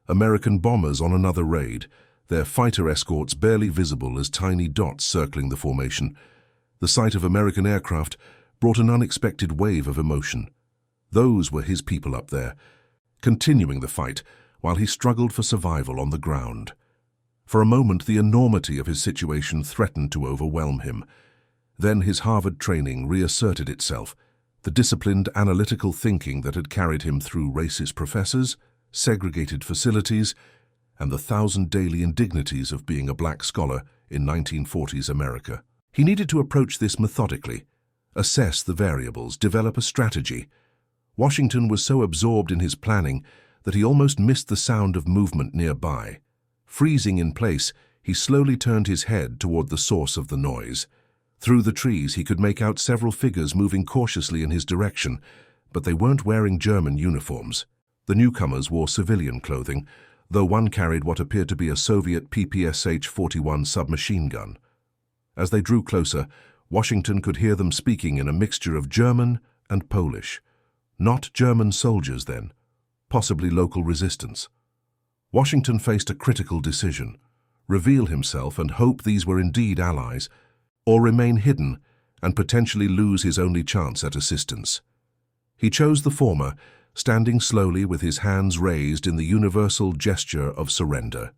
American bombers on another raid, their fighter escorts barely visible as tiny dots circling the formation. The sight of American aircraft brought an unexpected wave of emotion. Those were his people up there, continuing the fight while he struggled for survival on the ground. For a moment, the enormity of his situation threatened to overwhelm him. Then his Harvard training reasserted itself, the disciplined analytical thinking that had carried him through racist professors, segregated facilities, and the 1,000 daily indignities of being a black scholar in 1940s America. He needed to approach this methodically, assess the variables, develop a strategy. Washington was so absorbed in his planning that he almost missed the sound of movement nearby. Freezing in place, he slowly turned his head toward the source of the noise. Through the trees, he could make out several figures moving cautiously in his direction, but they weren't wearing German uniforms. The newcomers wore civilian clothing, though one carried what appeared to be a Soviet PPSH-41 submachine gun. As they drew closer, Washington could hear them speaking in a mixture of German and Polish. Not German soldiers, then. Possibly local resistance. Washington faced a critical decision: reveal himself and hope these were indeed allies, or remain hidden and potentially lose his only chance at assistance. He chose the former, standing slowly with his hands raised in the universal gesture of surrender.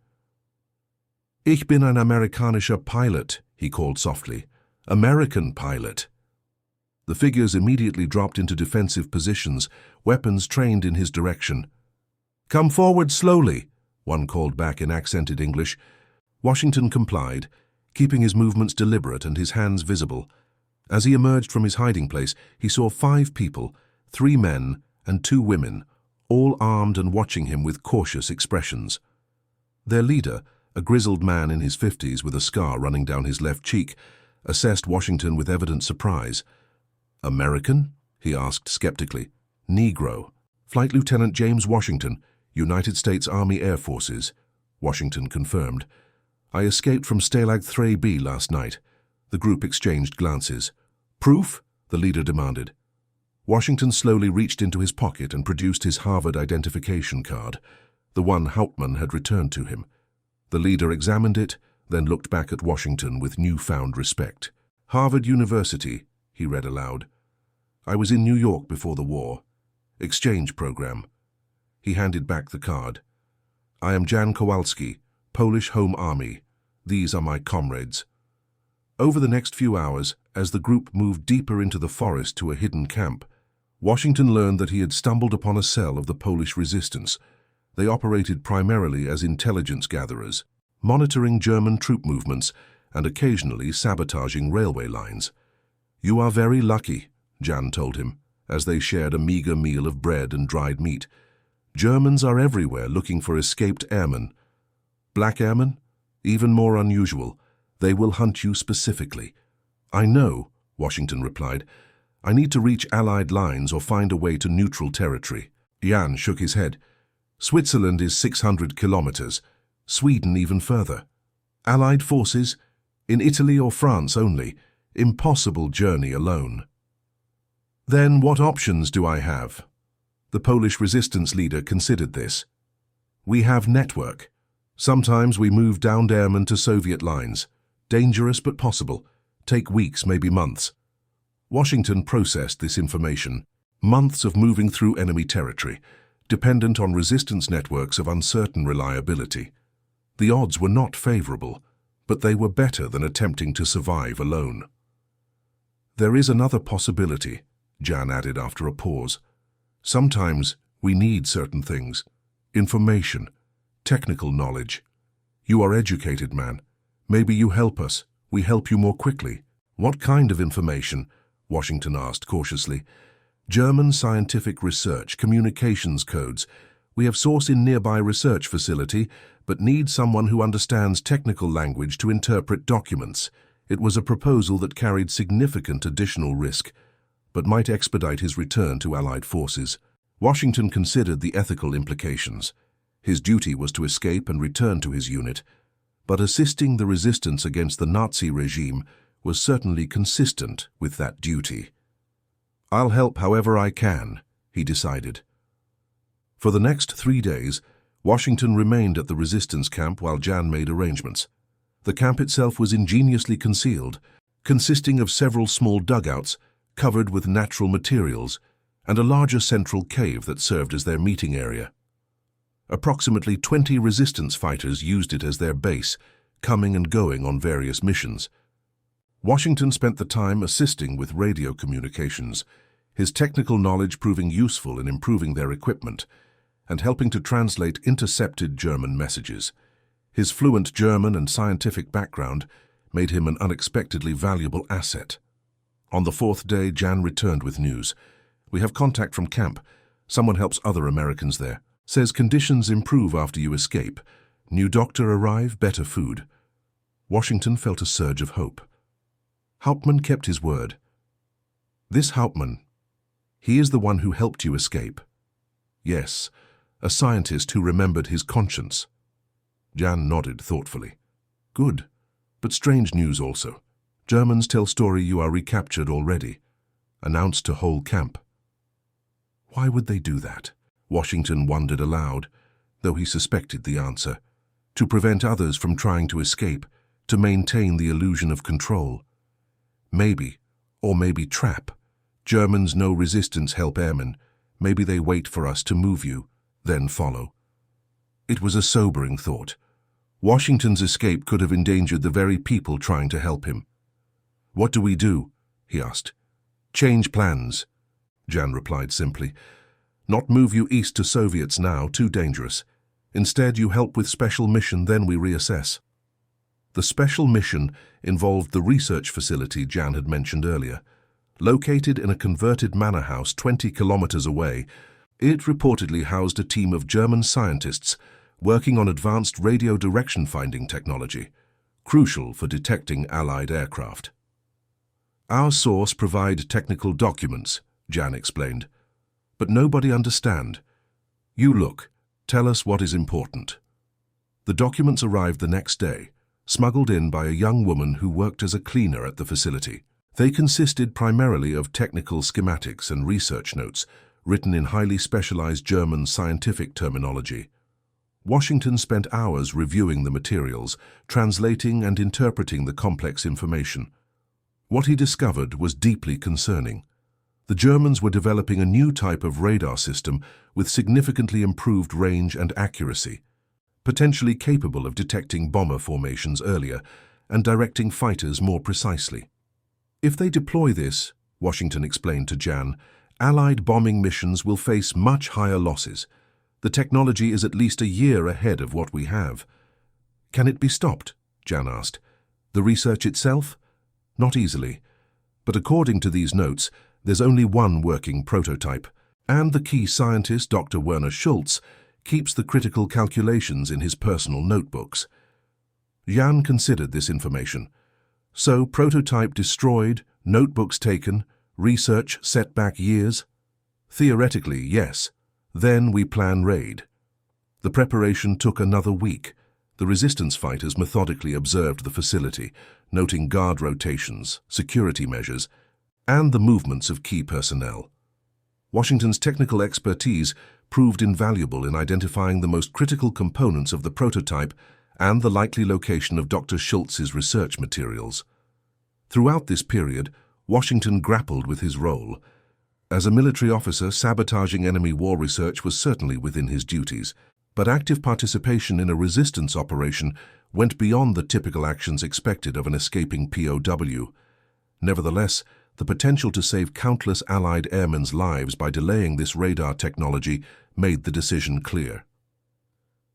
"Ich bin ein amerikanischer Pilot," he called softly. "American pilot." The figures immediately dropped into defensive positions, weapons trained in his direction. "Come forward slowly," one called back in accented English. Washington complied, keeping his movements deliberate and his hands visible. As he emerged from his hiding place, he saw 5 people, 3 men and 2 women, all armed and watching him with cautious expressions. Their leader, a grizzled man in his 50s with a scar running down his left cheek, assessed Washington with evident surprise. "American?" he asked skeptically. "Negro. Flight Lieutenant James Washington, United States Army Air Forces," Washington confirmed. "I escaped from Stalag 3B last night." The group exchanged glances. "Proof?" the leader demanded. Washington slowly reached into his pocket and produced his Harvard identification card, the one Hauptmann had returned to him. The leader examined it, then looked back at Washington with newfound respect. "Harvard University," he read aloud. "I was in New York before the war. Exchange program." He handed back the card. "I am Jan Kowalski, Polish Home Army. These are my comrades." Over the next few hours, as the group moved deeper into the forest to a hidden camp, Washington learned that he had stumbled upon a cell of the Polish resistance. They operated primarily as intelligence gatherers, monitoring German troop movements and occasionally sabotaging railway lines. "You are very lucky," Jan told him, as they shared a meager meal of bread and dried meat. "Germans are everywhere looking for escaped airmen. Black airmen? Even more unusual. They will hunt you specifically." "I know," Washington replied. "I need to reach Allied lines or find a way to neutral territory." Jan shook his head. "Switzerland is 600 kilometers. Sweden even further. Allied forces? In Italy or France only. Impossible journey alone." "Then what options do I have?" The Polish resistance leader considered this. "We have network. Sometimes we move downed airmen to Soviet lines. Dangerous but possible. Take weeks, maybe months." Washington processed this information. Months of moving through enemy territory, dependent on resistance networks of uncertain reliability. The odds were not favorable, but they were better than attempting to survive alone. "There is another possibility," Jan added after a pause. "Sometimes we need certain things. Information, technical knowledge. You are educated, man. Maybe you help us. We help you more quickly." "What kind of information?" Washington asked cautiously. "German scientific research, communications codes. We have source in nearby research facility, but need someone who understands technical language to interpret documents." It was a proposal that carried significant additional risk, but might expedite his return to Allied forces. Washington considered the ethical implications. His duty was to escape and return to his unit, but assisting the resistance against the Nazi regime was certainly consistent with that duty. "I'll help however I can," he decided. For the next 3 days, Washington remained at the resistance camp while Jan made arrangements. The camp itself was ingeniously concealed, consisting of several small dugouts covered with natural materials and a larger central cave that served as their meeting area. Approximately 20 resistance fighters used it as their base, coming and going on various missions. Washington spent the time assisting with radio communications, his technical knowledge proving useful in improving their equipment and helping to translate intercepted German messages. His fluent German and scientific background made him an unexpectedly valuable asset. On the 4th day, Jan returned with news. "We have contact from camp. Someone helps other Americans there. Says conditions improve after you escape. New doctor arrive, better food." Washington felt a surge of hope. Hauptmann kept his word. "This Hauptmann, he is the one who helped you escape." "Yes, a scientist who remembered his conscience." Jan nodded thoughtfully. "Good, but strange news also. Germans tell story you are recaptured already. Announced to whole camp. Why would they do that? Washington wondered aloud, though he suspected the answer. To prevent others from trying to escape, to maintain the illusion of control. Maybe, or maybe trap. Germans know resistance help airmen. Maybe they wait for us to move you, then follow. It was a sobering thought. Washington's escape could have endangered the very people trying to help him. What do we do? He asked. Change plans, Jan replied simply. Not move you east to Soviets now, too dangerous. Instead, you help with special mission, then we reassess. The special mission involved the research facility Jan had mentioned earlier. Located in a converted manor house 20 kilometers away, it reportedly housed a team of German scientists working on advanced radio direction finding technology, crucial for detecting Allied aircraft. Our source provide technical documents, Jan explained, but nobody understand. You look, tell us what is important. The documents arrived the next day, smuggled in by a young woman who worked as a cleaner at the facility. They consisted primarily of technical schematics and research notes, written in highly specialized German scientific terminology. Washington spent hours reviewing the materials, translating and interpreting the complex information. What he discovered was deeply concerning. The Germans were developing a new type of radar system with significantly improved range and accuracy, potentially capable of detecting bomber formations earlier and directing fighters more precisely. If they deploy this, Washington explained to Jan, Allied bombing missions will face much higher losses. The technology is at least a year ahead of what we have. Can it be stopped? Jan asked. The research itself? Not easily. But according to these notes, there's only one working prototype, and the key scientist, Dr. Werner Schultz, keeps the critical calculations in his personal notebooks. Jan considered this information. So, prototype destroyed, notebooks taken, research set back years? Theoretically, yes. Then we plan raid. The preparation took another week. The resistance fighters methodically observed the facility, noting guard rotations, security measures, and the movements of key personnel. Washington's technical expertise proved invaluable in identifying the most critical components of the prototype and the likely location of Dr. Schultz's research materials. Throughout this period, Washington grappled with his role. As a military officer, sabotaging enemy war research was certainly within his duties, but active participation in a resistance operation went beyond the typical actions expected of an escaping POW. Nevertheless, the potential to save countless Allied airmen's lives by delaying this radar technology made the decision clear.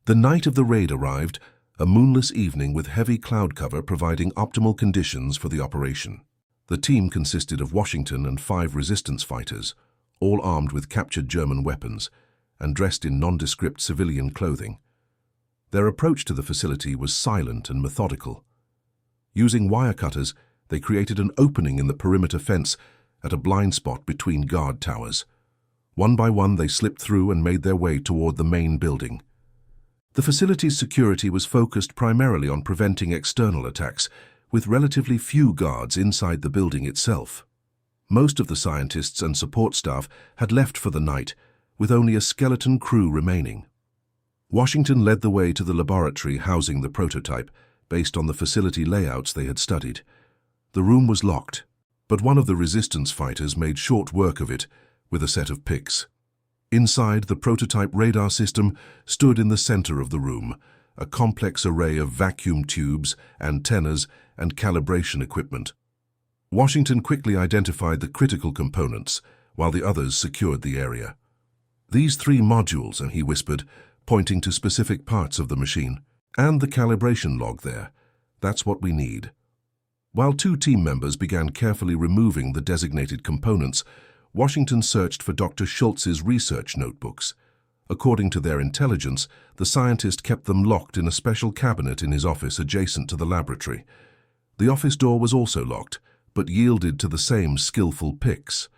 The night of the raid arrived, a moonless evening with heavy cloud cover providing optimal conditions for the operation. The team consisted of Washington and 5 resistance fighters, all armed with captured German weapons and dressed in nondescript civilian clothing. Their approach to the facility was silent and methodical. Using wire cutters, they created an opening in the perimeter fence at a blind spot between guard towers. One by one, they slipped through and made their way toward the main building. The facility's security was focused primarily on preventing external attacks, with relatively few guards inside the building itself. Most of the scientists and support staff had left for the night, with only a skeleton crew remaining. Washington led the way to the laboratory housing the prototype, based on the facility layouts they had studied. The room was locked, but one of the resistance fighters made short work of it with a set of picks. Inside, the prototype radar system stood in the center of the room, a complex array of vacuum tubes, antennas, and calibration equipment. Washington quickly identified the critical components, while the others secured the area. These 3 modules, he whispered, pointing to specific parts of the machine, and the calibration log there. That's what we need. While 2 team members began carefully removing the designated components, Washington searched for Dr. Schultz's research notebooks. According to their intelligence, the scientist kept them locked in a special cabinet in his office adjacent to the laboratory. The office door was also locked, but yielded to the same skillful picks.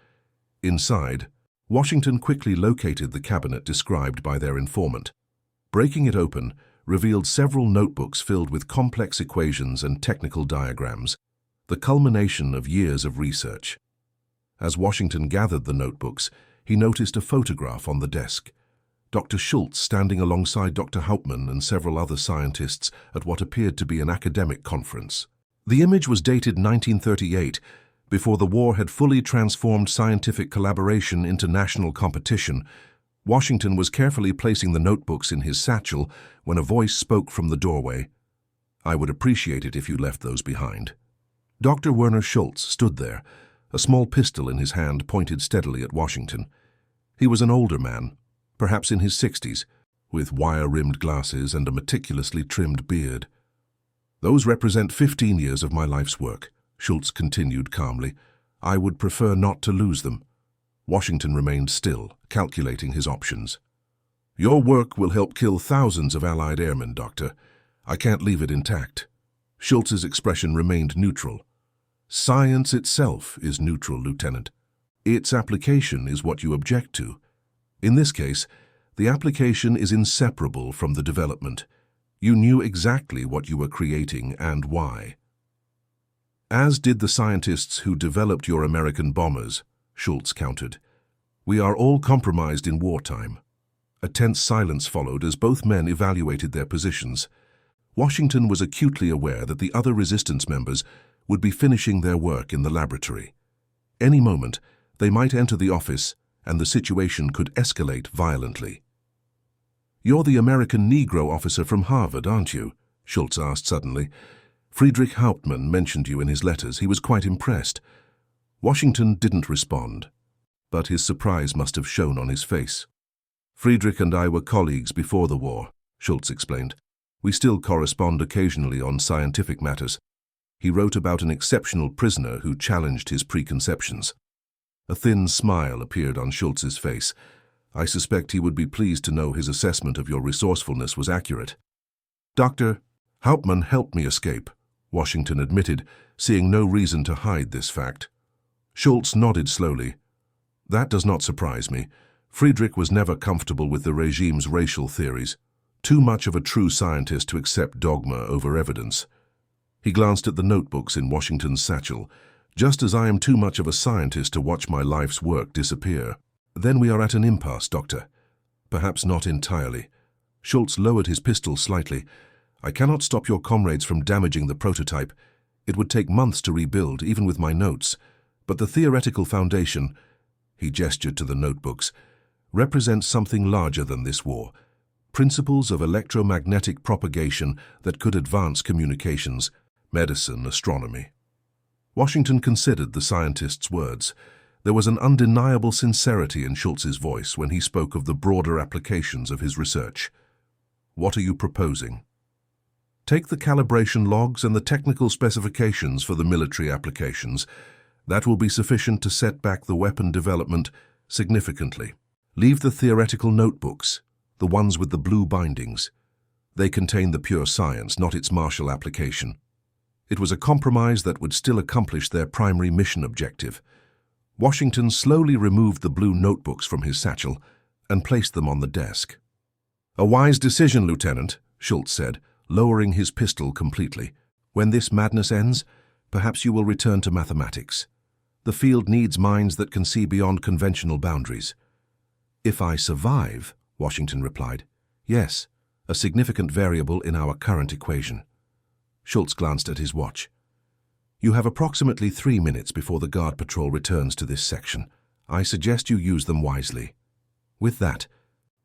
Inside, Washington quickly located the cabinet described by their informant. Breaking it open revealed several notebooks filled with complex equations and technical diagrams. the culmination of years of research. As Washington gathered the notebooks, he noticed a photograph on the desk. Dr. Schultz standing alongside Dr. Hauptmann and several other scientists at what appeared to be an academic conference. The image was dated 1938, before the war had fully transformed scientific collaboration into national competition. Washington was carefully placing the notebooks in his satchel when a voice spoke from the doorway. "I would appreciate it if you left those behind." Dr. Werner Schultz stood there, a small pistol in his hand pointed steadily at Washington. He was an older man, perhaps in his 60s, with wire-rimmed glasses and a meticulously trimmed beard. "Those represent 15 years of my life's work," Schultz continued calmly. "I would prefer not to lose them." Washington remained still, calculating his options. "Your work will help kill thousands of Allied airmen, Doctor. I can't leave it intact." Schultz's expression remained neutral. "Science itself is neutral, Lieutenant. Its application is what you object to. In this case, the application is inseparable from the development. You knew exactly what you were creating and why. As did the scientists who developed your American bombers," Schultz countered. "We are all compromised in wartime." A tense silence followed as both men evaluated their positions. Washington was acutely aware that the other resistance members would be finishing their work in the laboratory. Any moment, they might enter the office, and the situation could escalate violently. "You're the American Negro officer from Harvard, aren't you?" Schultz asked suddenly. "Friedrich Hauptmann mentioned you in his letters. He was quite impressed." Washington didn't respond, but his surprise must have shown on his face. "Friedrich and I were colleagues before the war," Schultz explained. "We still correspond occasionally on scientific matters. He wrote about an exceptional prisoner who challenged his preconceptions." A thin smile appeared on Schultz's face. "I suspect he would be pleased to know his assessment of your resourcefulness was accurate." "Dr. Hauptmann helped me escape," Washington admitted, seeing no reason to hide this fact. Schultz nodded slowly. "That does not surprise me. Friedrich was never comfortable with the regime's racial theories. Too much of a true scientist to accept dogma over evidence." He glanced at the notebooks in Washington's satchel. "Just as I am too much of a scientist to watch my life's work disappear." "Then we are at an impasse, Doctor." "Perhaps not entirely." Schultz lowered his pistol slightly. "I cannot stop your comrades from damaging the prototype. It would take months to rebuild, even with my notes. But the theoretical foundation," he gestured to the notebooks, "represents something larger than this war. Principles of electromagnetic propagation that could advance communications, medicine, astronomy." Washington considered the scientist's words. There was an undeniable sincerity in Schultz's voice when he spoke of the broader applications of his research. "What are you proposing?" "Take the calibration logs and the technical specifications for the military applications. That will be sufficient to set back the weapon development significantly. Leave the theoretical notebooks, the ones with the blue bindings. They contain the pure science, not its martial application." It was a compromise that would still accomplish their primary mission objective. Washington slowly removed the blue notebooks from his satchel and placed them on the desk. "A wise decision, Lieutenant," Schultz said, lowering his pistol completely. "When this madness ends, perhaps you will return to mathematics. The field needs minds that can see beyond conventional boundaries." "If I survive," Washington replied. "Yes, a significant variable in our current equation." Schultz glanced at his watch. "You have approximately 3 minutes before the guard patrol returns to this section. I suggest you use them wisely." With that,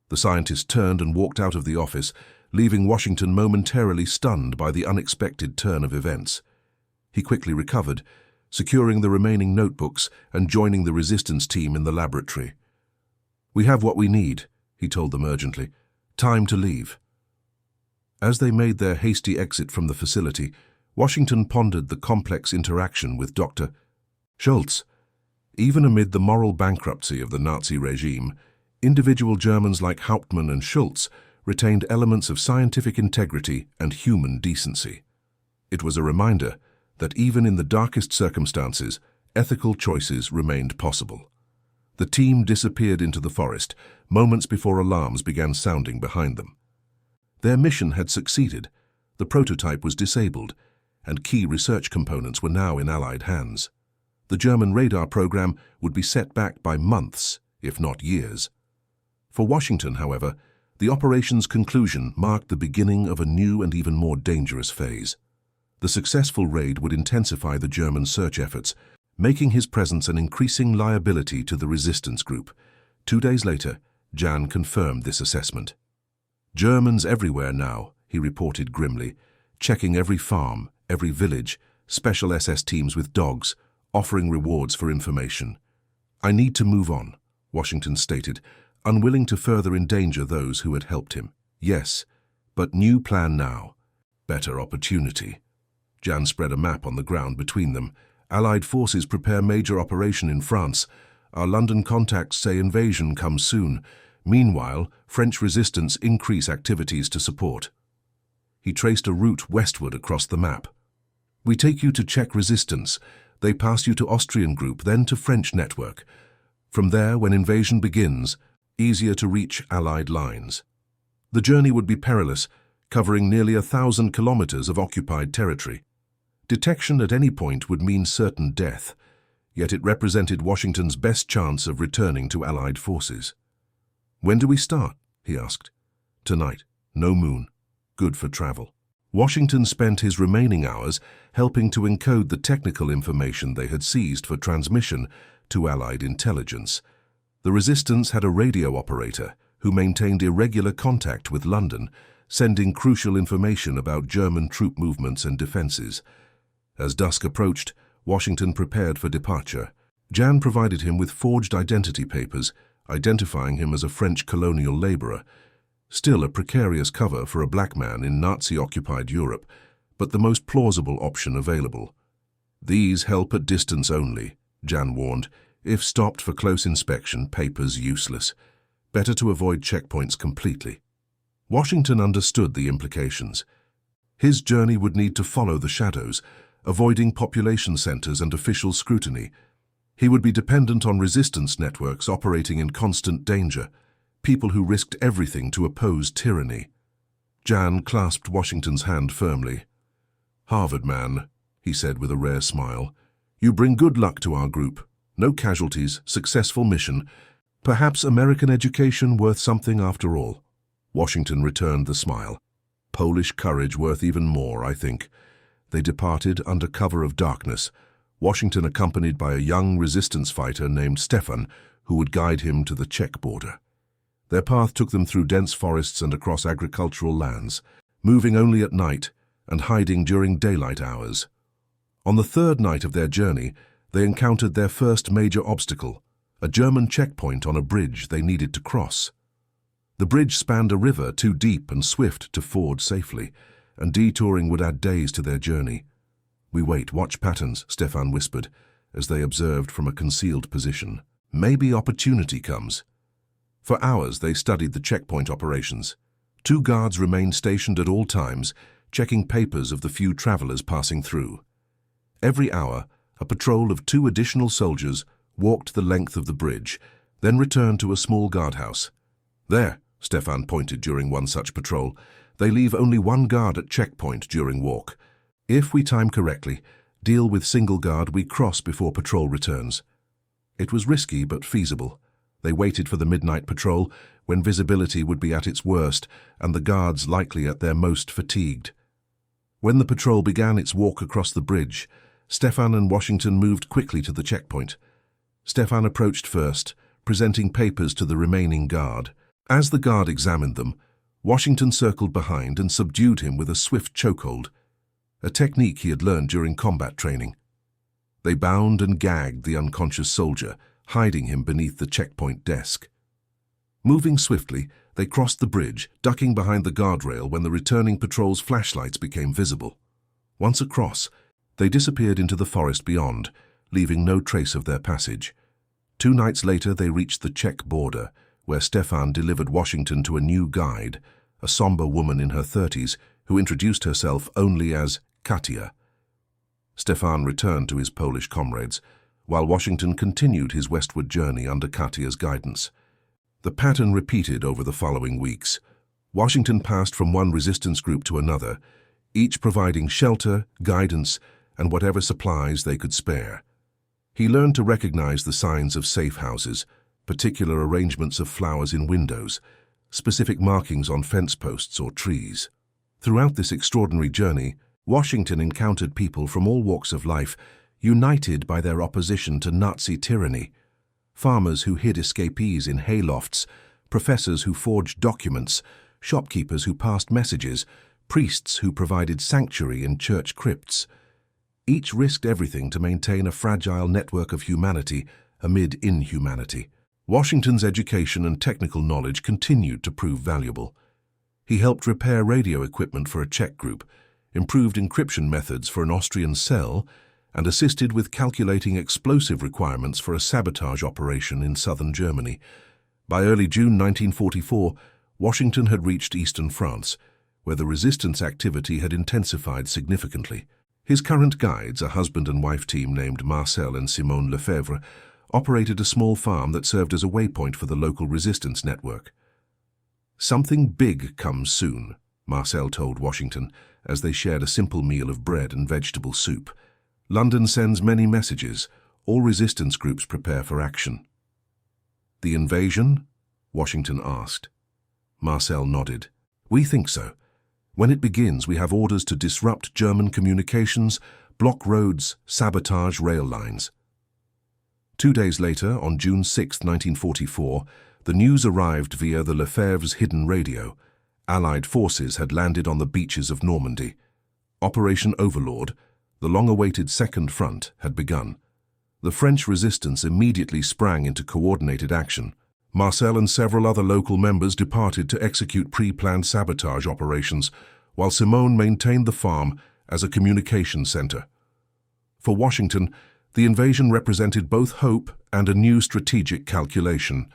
the scientist turned and walked out of the office, leaving Washington momentarily stunned by the unexpected turn of events. He quickly recovered, securing the remaining notebooks and joining the resistance team in the laboratory. "We have what we need," he told them urgently. "Time to leave." As they made their hasty exit from the facility, Washington pondered the complex interaction with Dr. Schultz. Even amid the moral bankruptcy of the Nazi regime, individual Germans like Hauptmann and Schultz retained elements of scientific integrity and human decency. It was a reminder that even in the darkest circumstances, ethical choices remained possible. The team disappeared into the forest moments before alarms began sounding behind them. Their mission had succeeded. The prototype was disabled, and key research components were now in Allied hands. The German radar program would be set back by months, if not years. For Washington, however, the operation's conclusion marked the beginning of a new and even more dangerous phase. The successful raid would intensify the German search efforts, making his presence an increasing liability to the resistance group. 2 days later, Jan confirmed this assessment. "Germans everywhere now," he reported grimly, checking every farm, every village, special SS teams with dogs, offering rewards for information. "I need to move on," Washington stated, unwilling to further endanger those who had helped him. "Yes, but new plan now. Better opportunity." Jan spread a map on the ground between them. "Allied forces prepare major operation in France. Our London contacts say invasion comes soon. Meanwhile, French resistance increase activities to support." He traced a route westward across the map. "We take you to Czech resistance. They pass you to Austrian group, then to French network. From there, when invasion begins, easier to reach Allied lines." The journey would be perilous, covering nearly 1,000 kilometers of occupied territory. Detection at any point would mean certain death, yet it represented Washington's best chance of returning to Allied forces. "When do we start?" he asked. "Tonight. No moon. Good for travel." Washington spent his remaining hours helping to encode the technical information they had seized for transmission to Allied intelligence. The resistance had a radio operator who maintained irregular contact with London, sending crucial information about German troop movements and defenses. As dusk approached, Washington prepared for departure. Jan provided him with forged identity papers, identifying him as a French colonial laborer. Still a precarious cover for a black man in Nazi-occupied Europe, but the most plausible option available. "These help at distance only," Jan warned. "If stopped for close inspection, papers useless. Better to avoid checkpoints completely." Washington understood the implications. His journey would need to follow the shadows, avoiding population centers and official scrutiny. He would be dependent on resistance networks operating in constant danger, people who risked everything to oppose tyranny. Jan clasped Washington's hand firmly. "Harvard man," he said with a rare smile, "you bring good luck to our group. No casualties, successful mission. Perhaps American education worth something after all." Washington returned the smile. "Polish courage worth even more, I think." They departed under cover of darkness, Washington accompanied by a young resistance fighter named Stefan, who would guide him to the Czech border. Their path took them through dense forests and across agricultural lands, moving only at night and hiding during daylight hours. On the third night of their journey, they encountered their first major obstacle, a German checkpoint on a bridge they needed to cross. The bridge spanned a river too deep and swift to ford safely, and detouring would add days to their journey. "We wait, watch patterns," Stefan whispered, as they observed from a concealed position. "Maybe opportunity comes." For hours they studied the checkpoint operations. 2 guards remained stationed at all times, checking papers of the few travelers passing through. Every hour, a patrol of 2 additional soldiers walked the length of the bridge, then returned to a small guardhouse. "There," Stefan pointed during one such patrol, "they leave only 1 guard at checkpoint during walk. If we time correctly, deal with single guard, we cross before patrol returns." It was risky but feasible. They waited for the midnight patrol, when visibility would be at its worst and the guards likely at their most fatigued. When the patrol began its walk across the bridge, Stefan and Washington moved quickly to the checkpoint. Stefan approached first, presenting papers to the remaining guard. As the guard examined them, Washington circled behind and subdued him with a swift chokehold, a technique he had learned during combat training. They bound and gagged the unconscious soldier, hiding him beneath the checkpoint desk. Moving swiftly, they crossed the bridge, ducking behind the guardrail when the returning patrol's flashlights became visible. Once across, they disappeared into the forest beyond, leaving no trace of their passage. 2 nights later, they reached the Czech border, where Stefan delivered Washington to a new guide, a somber woman in her 30s, who introduced herself only as Katia. Stefan returned to his Polish comrades, while Washington continued his westward journey under Katia's guidance. The pattern repeated over the following weeks. Washington passed from one resistance group to another, each providing shelter, guidance, and whatever supplies they could spare. He learned to recognize the signs of safe houses, particular arrangements of flowers in windows, specific markings on fence posts or trees. Throughout this extraordinary journey, Washington encountered people from all walks of life, united by their opposition to Nazi tyranny. Farmers who hid escapees in haylofts, professors who forged documents, shopkeepers who passed messages, priests who provided sanctuary in church crypts. Each risked everything to maintain a fragile network of humanity amid inhumanity. Washington's education and technical knowledge continued to prove valuable. He helped repair radio equipment for a Czech group, improved encryption methods for an Austrian cell, and assisted with calculating explosive requirements for a sabotage operation in southern Germany. By early June 1944, Washington had reached eastern France, where the resistance activity had intensified significantly. His current guides, a husband and wife team named Marcel and Simone Lefebvre, operated a small farm that served as a waypoint for the local resistance network. "Something big comes soon," Marcel told Washington as they shared a simple meal of bread and vegetable soup. "London sends many messages. All resistance groups prepare for action." "The invasion?" Washington asked. Marcel nodded. "We think so. When it begins, we have orders to disrupt German communications, block roads, sabotage rail lines." 2 days later, on June 6, 1944, the news arrived via the Lefebvre's hidden radio. Allied forces had landed on the beaches of Normandy. Operation Overlord, the long-awaited Second Front, had begun. The French resistance immediately sprang into coordinated action. Marcel and several other local members departed to execute pre-planned sabotage operations, while Simone maintained the farm as a communication center. For Washington, the invasion represented both hope and a new strategic calculation.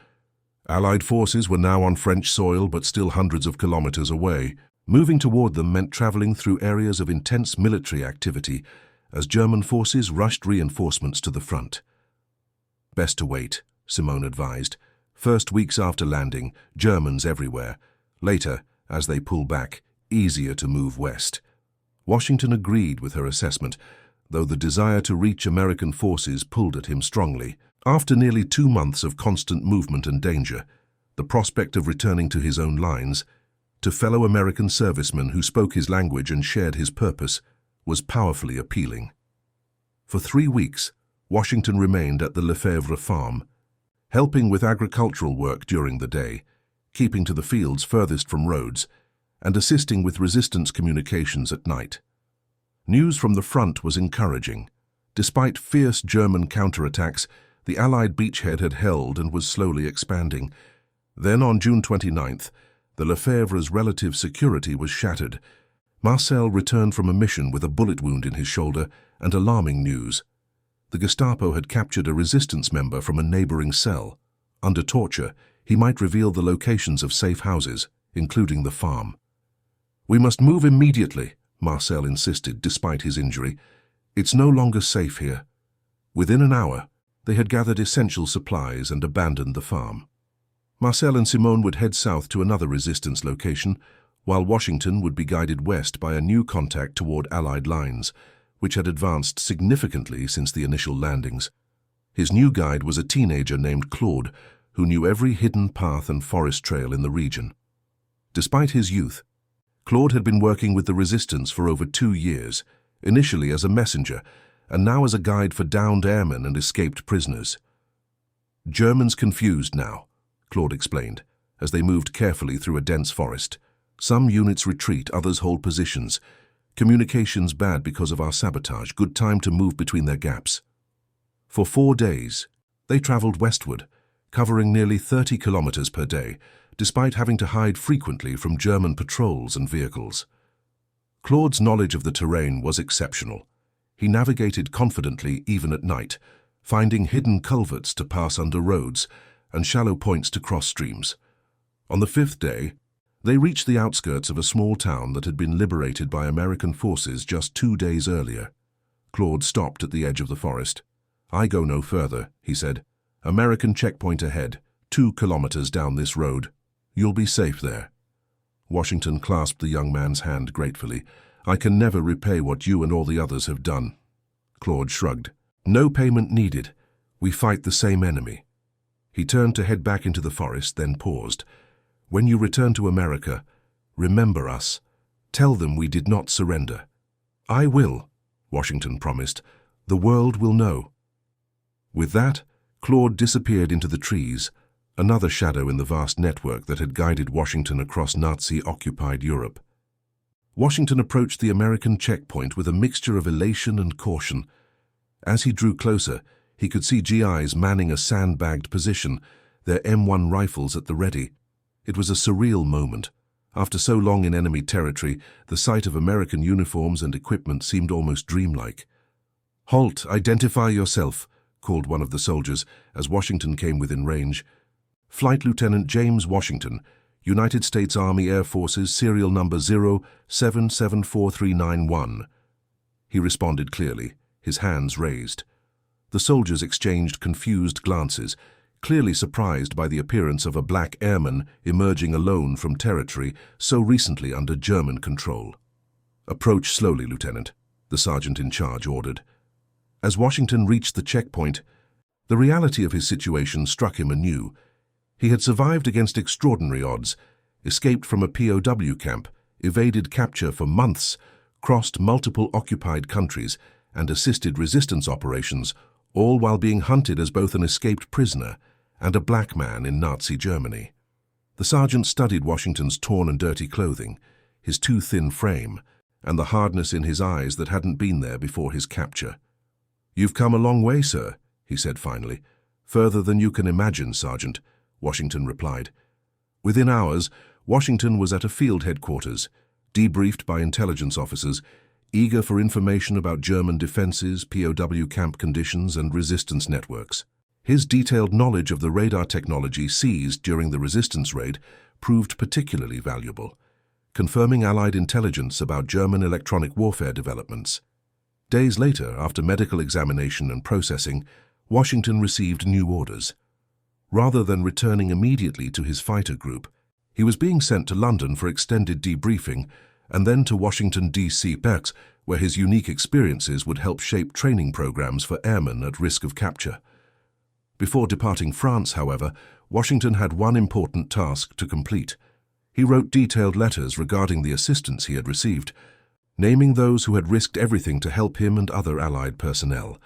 Allied forces were now on French soil but still hundreds of kilometers away. Moving toward them meant traveling through areas of intense military activity as German forces rushed reinforcements to the front. "Best to wait," Simone advised. "First weeks after landing, Germans everywhere. Later, as they pull back, easier to move west." Washington agreed with her assessment, though the desire to reach American forces pulled at him strongly. After nearly 2 months of constant movement and danger, the prospect of returning to his own lines, to fellow American servicemen who spoke his language and shared his purpose, was powerfully appealing. For 3 weeks, Washington remained at the Lefebvre farm, helping with agricultural work during the day, keeping to the fields furthest from roads, and assisting with resistance communications at night. News from the front was encouraging. Despite fierce German counterattacks, the Allied beachhead had held and was slowly expanding. Then on June 29th, the Lefebvre's relative security was shattered. Marcel returned from a mission with a bullet wound in his shoulder and alarming news. The Gestapo had captured a resistance member from a neighboring cell. Under torture, he might reveal the locations of safe houses, including the farm. "We must move immediately," Marcel insisted despite his injury. "It's no longer safe here." Within an hour, they had gathered essential supplies and abandoned the farm. Marcel and Simone would head south to another resistance location, while Washington would be guided west by a new contact toward Allied lines, which had advanced significantly since the initial landings. His new guide was a teenager named Claude, who knew every hidden path and forest trail in the region. Despite his youth, Claude had been working with the resistance for over 2 years, initially as a messenger, and now as a guide for downed airmen and escaped prisoners. "Germans confused now," Claude explained, as they moved carefully through a dense forest. "Some units retreat, others hold positions. Communications bad because of our sabotage, good time to move between their gaps." For 4 days, they traveled westward, covering nearly 30 kilometers per day, despite having to hide frequently from German patrols and vehicles. Claude's knowledge of the terrain was exceptional. He navigated confidently even at night, finding hidden culverts to pass under roads and shallow points to cross streams. On the 5th day, they reached the outskirts of a small town that had been liberated by American forces just 2 days earlier. Claude stopped at the edge of the forest. "I go no further," he said. "American checkpoint ahead, 2 kilometers down this road. You'll be safe there." Washington clasped the young man's hand gratefully. I can never repay what you and all the others have done." Claude shrugged. "No payment needed. We fight the same enemy." He turned to head back into the forest, then paused. "When you return to America, remember us. Tell them we did not surrender." "I will," Washington promised. "The world will know." With that, Claude disappeared into the trees, another shadow in the vast network that had guided Washington across Nazi-occupied Europe. Washington approached the American checkpoint with a mixture of elation and caution. As he drew closer, he could see GIs manning a sandbagged position, their M1 rifles at the ready. It was a surreal moment. After so long in enemy territory, the sight of American uniforms and equipment seemed almost dreamlike. "Halt! Identify yourself," called one of the soldiers as Washington came within range. "Flight Lieutenant James Washington, United States Army Air Forces, serial number 07743991. He responded clearly, his hands raised. The soldiers exchanged confused glances, clearly surprised by the appearance of a black airman emerging alone from territory so recently under German control. "Approach slowly, Lieutenant," the sergeant in charge ordered. As Washington reached the checkpoint, the reality of his situation struck him anew. He had survived against extraordinary odds, escaped from a POW camp, evaded capture for months, crossed multiple occupied countries, and assisted resistance operations, all while being hunted as both an escaped prisoner and a black man in Nazi Germany. The sergeant studied Washington's torn and dirty clothing, his too thin frame, and the hardness in his eyes that hadn't been there before his capture. "You've come a long way, sir," he said finally. "Further than you can imagine, Sergeant," Washington replied. Within hours, Washington was at a field headquarters, debriefed by intelligence officers, eager for information about German defenses, POW camp conditions, and resistance networks. His detailed knowledge of the radar technology seized during the resistance raid proved particularly valuable, confirming Allied intelligence about German electronic warfare developments. Days later, after medical examination and processing, Washington received new orders. Rather than returning immediately to his fighter group, he was being sent to London for extended debriefing and then to Washington, D.C. where his unique experiences would help shape training programs for airmen at risk of capture. Before departing France, however, Washington had one important task to complete. He wrote detailed letters regarding the assistance he had received, naming those who had risked everything to help him and other Allied personnel.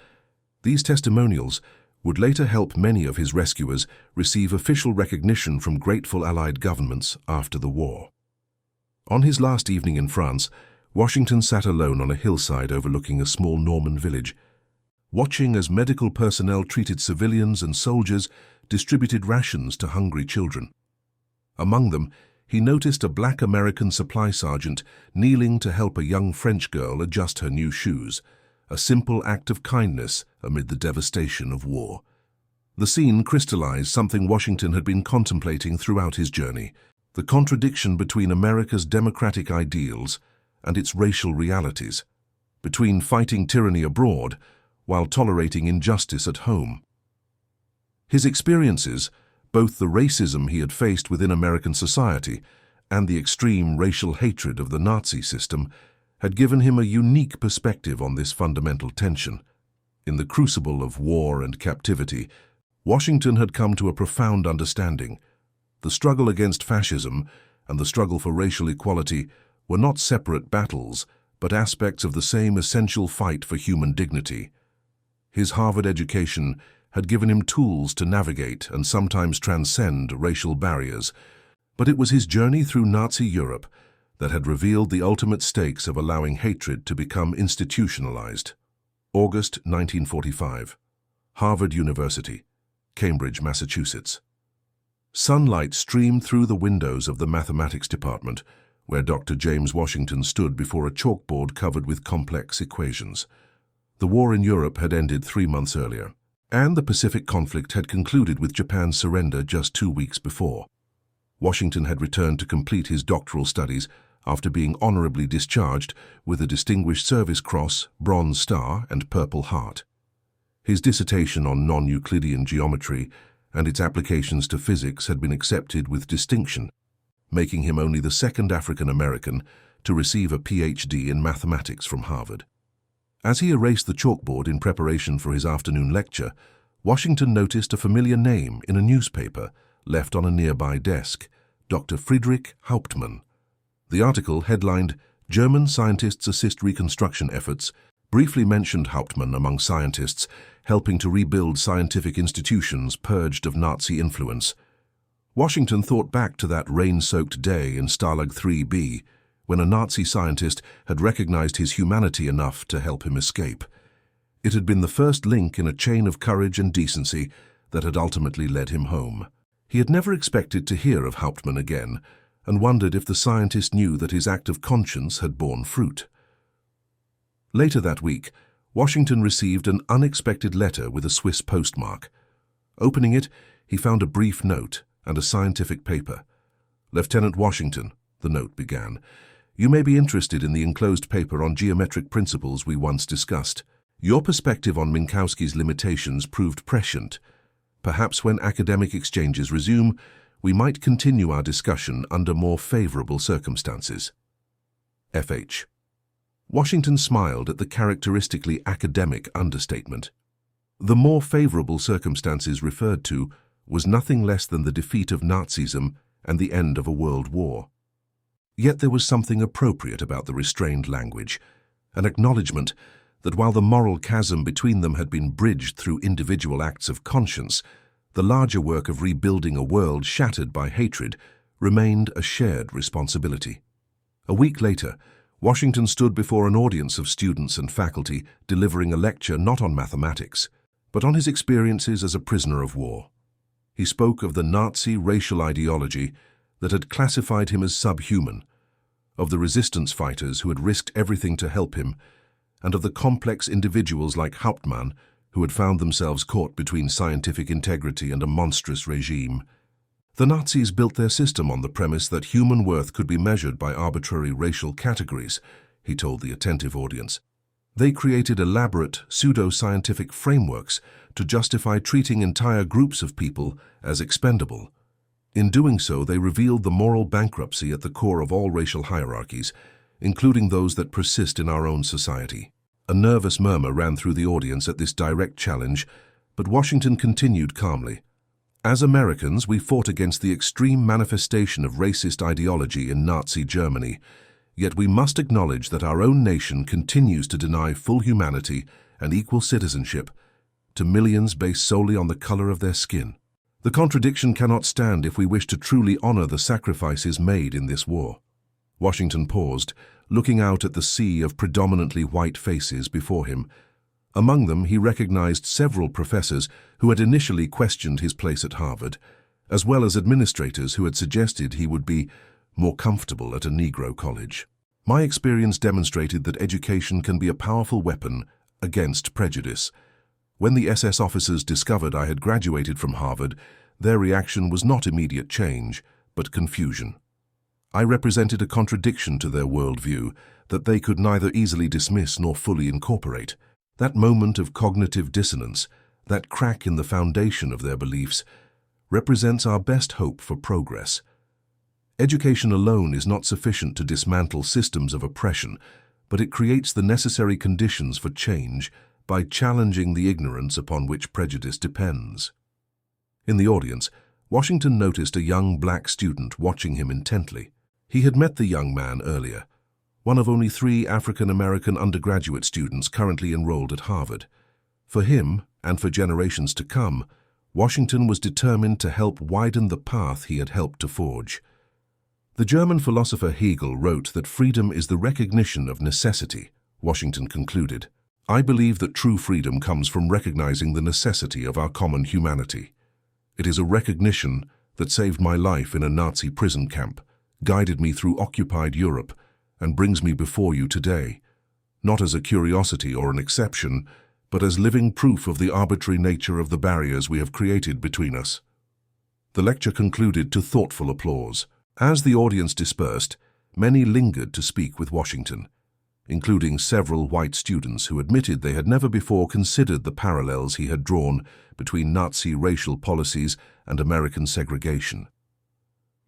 These testimonials would later help many of his rescuers receive official recognition from grateful Allied governments after the war. On his last evening in France, Washington sat alone on a hillside overlooking a small Norman village, watching as medical personnel treated civilians and soldiers distributed rations to hungry children. Among them, he noticed a black American supply sergeant kneeling to help a young French girl adjust her new shoes, a simple act of kindness amid the devastation of war. The scene crystallized something Washington had been contemplating throughout his journey: the contradiction between America's democratic ideals and its racial realities, between fighting tyranny abroad while tolerating injustice at home. His experiences, both the racism he had faced within American society and the extreme racial hatred of the Nazi system, had given him a unique perspective on this fundamental tension. In the crucible of war and captivity, Washington had come to a profound understanding. The struggle against fascism and the struggle for racial equality were not separate battles, but aspects of the same essential fight for human dignity. His Harvard education had given him tools to navigate and sometimes transcend racial barriers, but it was his journey through Nazi Europe that had revealed the ultimate stakes of allowing hatred to become institutionalized. August 1945. Harvard University, Cambridge, Massachusetts. Sunlight streamed through the windows of the mathematics department, where Dr. James Washington stood before a chalkboard covered with complex equations. The war in Europe had ended 3 months earlier, and the Pacific conflict had concluded with Japan's surrender just 2 weeks before. Washington had returned to complete his doctoral studies after being honorably discharged with a Distinguished Service Cross, Bronze Star, and Purple Heart. His dissertation on non-Euclidean geometry and its applications to physics had been accepted with distinction, making him only the second African American to receive a PhD in mathematics from Harvard. As he erased the chalkboard in preparation for his afternoon lecture, Washington noticed a familiar name in a newspaper left on a nearby desk, Dr. Friedrich Hauptmann. The article, headlined "German Scientists Assist Reconstruction Efforts," briefly mentioned Hauptmann among scientists helping to rebuild scientific institutions purged of Nazi influence. Washington thought back to that rain-soaked day in Stalag 3B, when a Nazi scientist had recognized his humanity enough to help him escape. It had been the first link in a chain of courage and decency that had ultimately led him home. He had never expected to hear of Hauptmann again, and wondered if the scientist knew that his act of conscience had borne fruit. Later that week, Washington received an unexpected letter with a Swiss postmark. Opening it, he found a brief note and a scientific paper. "Lieutenant Washington," the note began, "you may be interested in the enclosed paper on geometric principles we once discussed. Your perspective on Minkowski's limitations proved prescient. Perhaps when academic exchanges resume, we might continue our discussion under more favorable circumstances. F.H." Washington smiled at the characteristically academic understatement. The more favorable circumstances referred to was nothing less than the defeat of Nazism and the end of a world war. Yet there was something appropriate about the restrained language, an acknowledgement that while the moral chasm between them had been bridged through individual acts of conscience, the larger work of rebuilding a world shattered by hatred remained a shared responsibility. A week later, Washington stood before an audience of students and faculty delivering a lecture not on mathematics, but on his experiences as a prisoner of war. He spoke of the Nazi racial ideology that had classified him as subhuman, of the resistance fighters who had risked everything to help him, and of the complex individuals like Hauptmann who had found themselves caught between scientific integrity and a monstrous regime. The Nazis built their system on the premise that human worth could be measured by arbitrary racial categories, he told the attentive audience. They created elaborate, pseudo-scientific frameworks to justify treating entire groups of people as expendable. In doing so, they revealed the moral bankruptcy at the core of all racial hierarchies, including those that persist in our own society. A nervous murmur ran through the audience at this direct challenge, but Washington continued calmly. "As Americans, we fought against the extreme manifestation of racist ideology in Nazi Germany, yet we must acknowledge that our own nation continues to deny full humanity and equal citizenship to millions based solely on the color of their skin. The contradiction cannot stand if we wish to truly honor the sacrifices made in this war." Washington paused, looking out at the sea of predominantly white faces before him. Among them, he recognized several professors who had initially questioned his place at Harvard, as well as administrators who had suggested he would be more comfortable at a Negro college. "My experience demonstrated that education can be a powerful weapon against prejudice. When the SS officers discovered I had graduated from Harvard, their reaction was not immediate change, but confusion. I represented a contradiction to their worldview that they could neither easily dismiss nor fully incorporate. That moment of cognitive dissonance, that crack in the foundation of their beliefs, represents our best hope for progress. Education alone is not sufficient to dismantle systems of oppression, but it creates the necessary conditions for change by challenging the ignorance upon which prejudice depends." In the audience, Washington noticed a young black student watching him intently. He had met the young man earlier, one of only 3 African-American undergraduate students currently enrolled at Harvard. For him, and for generations to come, Washington was determined to help widen the path he had helped to forge. The German philosopher Hegel wrote that freedom is the recognition of necessity, Washington concluded. "I believe that true freedom comes from recognizing the necessity of our common humanity. It is a recognition that saved my life in a Nazi prison camp, guided me through occupied Europe, and brings me before you today, not as a curiosity or an exception, but as living proof of the arbitrary nature of the barriers we have created between us." The lecture concluded to thoughtful applause. As the audience dispersed, many lingered to speak with Washington, including several white students who admitted they had never before considered the parallels he had drawn between Nazi racial policies and American segregation.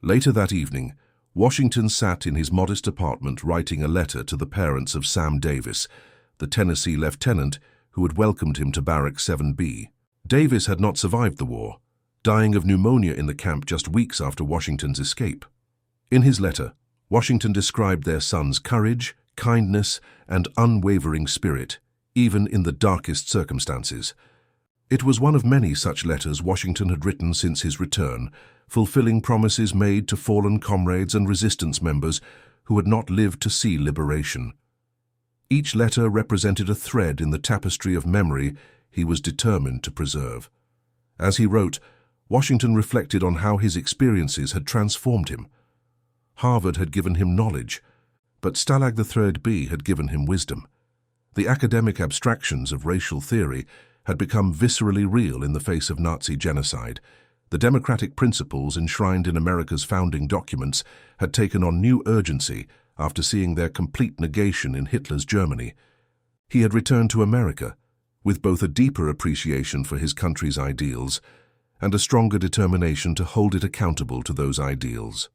Later that evening, Washington sat in his modest apartment writing a letter to the parents of Sam Davis, the Tennessee lieutenant who had welcomed him to Barrack 7B. Davis had not survived the war, dying of pneumonia in the camp just weeks after Washington's escape. In his letter, Washington described their son's courage, kindness, and unwavering spirit, even in the darkest circumstances. It was one of many such letters Washington had written since his return, fulfilling promises made to fallen comrades and resistance members who had not lived to see liberation. Each letter represented a thread in the tapestry of memory he was determined to preserve. As he wrote, Washington reflected on how his experiences had transformed him. Harvard had given him knowledge, but Stalag III-B had given him wisdom. The academic abstractions of racial theory had become viscerally real in the face of Nazi genocide. The democratic principles enshrined in America's founding documents had taken on new urgency after seeing their complete negation in Hitler's Germany. He had returned to America with both a deeper appreciation for his country's ideals and a stronger determination to hold it accountable to those ideals.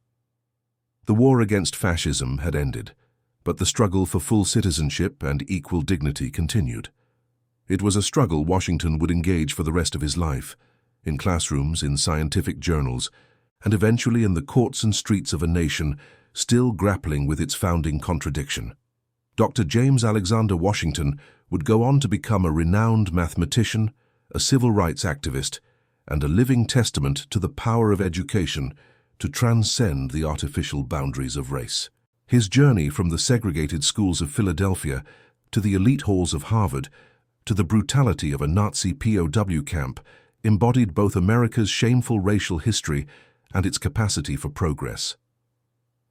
The war against fascism had ended, but the struggle for full citizenship and equal dignity continued. It was a struggle Washington would engage for the rest of his life, in classrooms, in scientific journals, and eventually in the courts and streets of a nation still grappling with its founding contradiction. Dr. James Alexander Washington would go on to become a renowned mathematician, a civil rights activist, and a living testament to the power of education to transcend the artificial boundaries of race. His journey from the segregated schools of Philadelphia to the elite halls of Harvard to the brutality of a Nazi POW camp embodied both America's shameful racial history and its capacity for progress.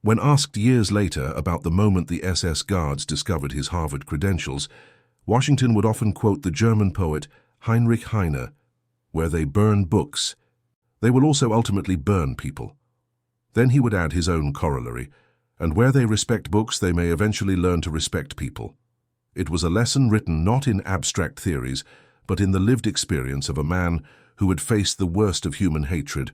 When asked years later about the moment the SS guards discovered his Harvard credentials, Washington would often quote the German poet Heinrich Heine, "Where they burn books, they will also ultimately burn people." Then he would add his own corollary, "And where they respect books, they may eventually learn to respect people." It was a lesson written not in abstract theories, but in the lived experience of a man who had faced the worst of human hatred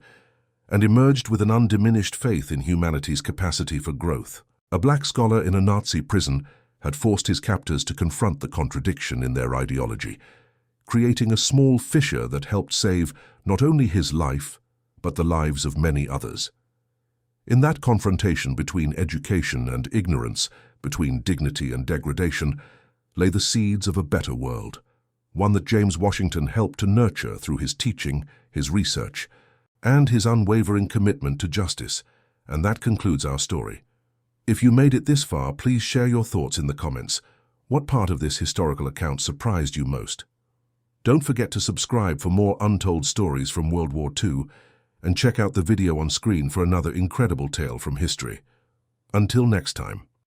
and emerged with an undiminished faith in humanity's capacity for growth. A black scholar in a Nazi prison had forced his captors to confront the contradiction in their ideology, creating a small fissure that helped save not only his life, but the lives of many others. In that confrontation between education and ignorance, between dignity and degradation, lay the seeds of a better world, one that James Washington helped to nurture through his teaching, his research, and his unwavering commitment to justice. And that concludes our story. If you made it this far, please share your thoughts in the comments. What part of this historical account surprised you most? Don't forget to subscribe for more untold stories from World War II, and check out the video on screen for another incredible tale from history. Until next time.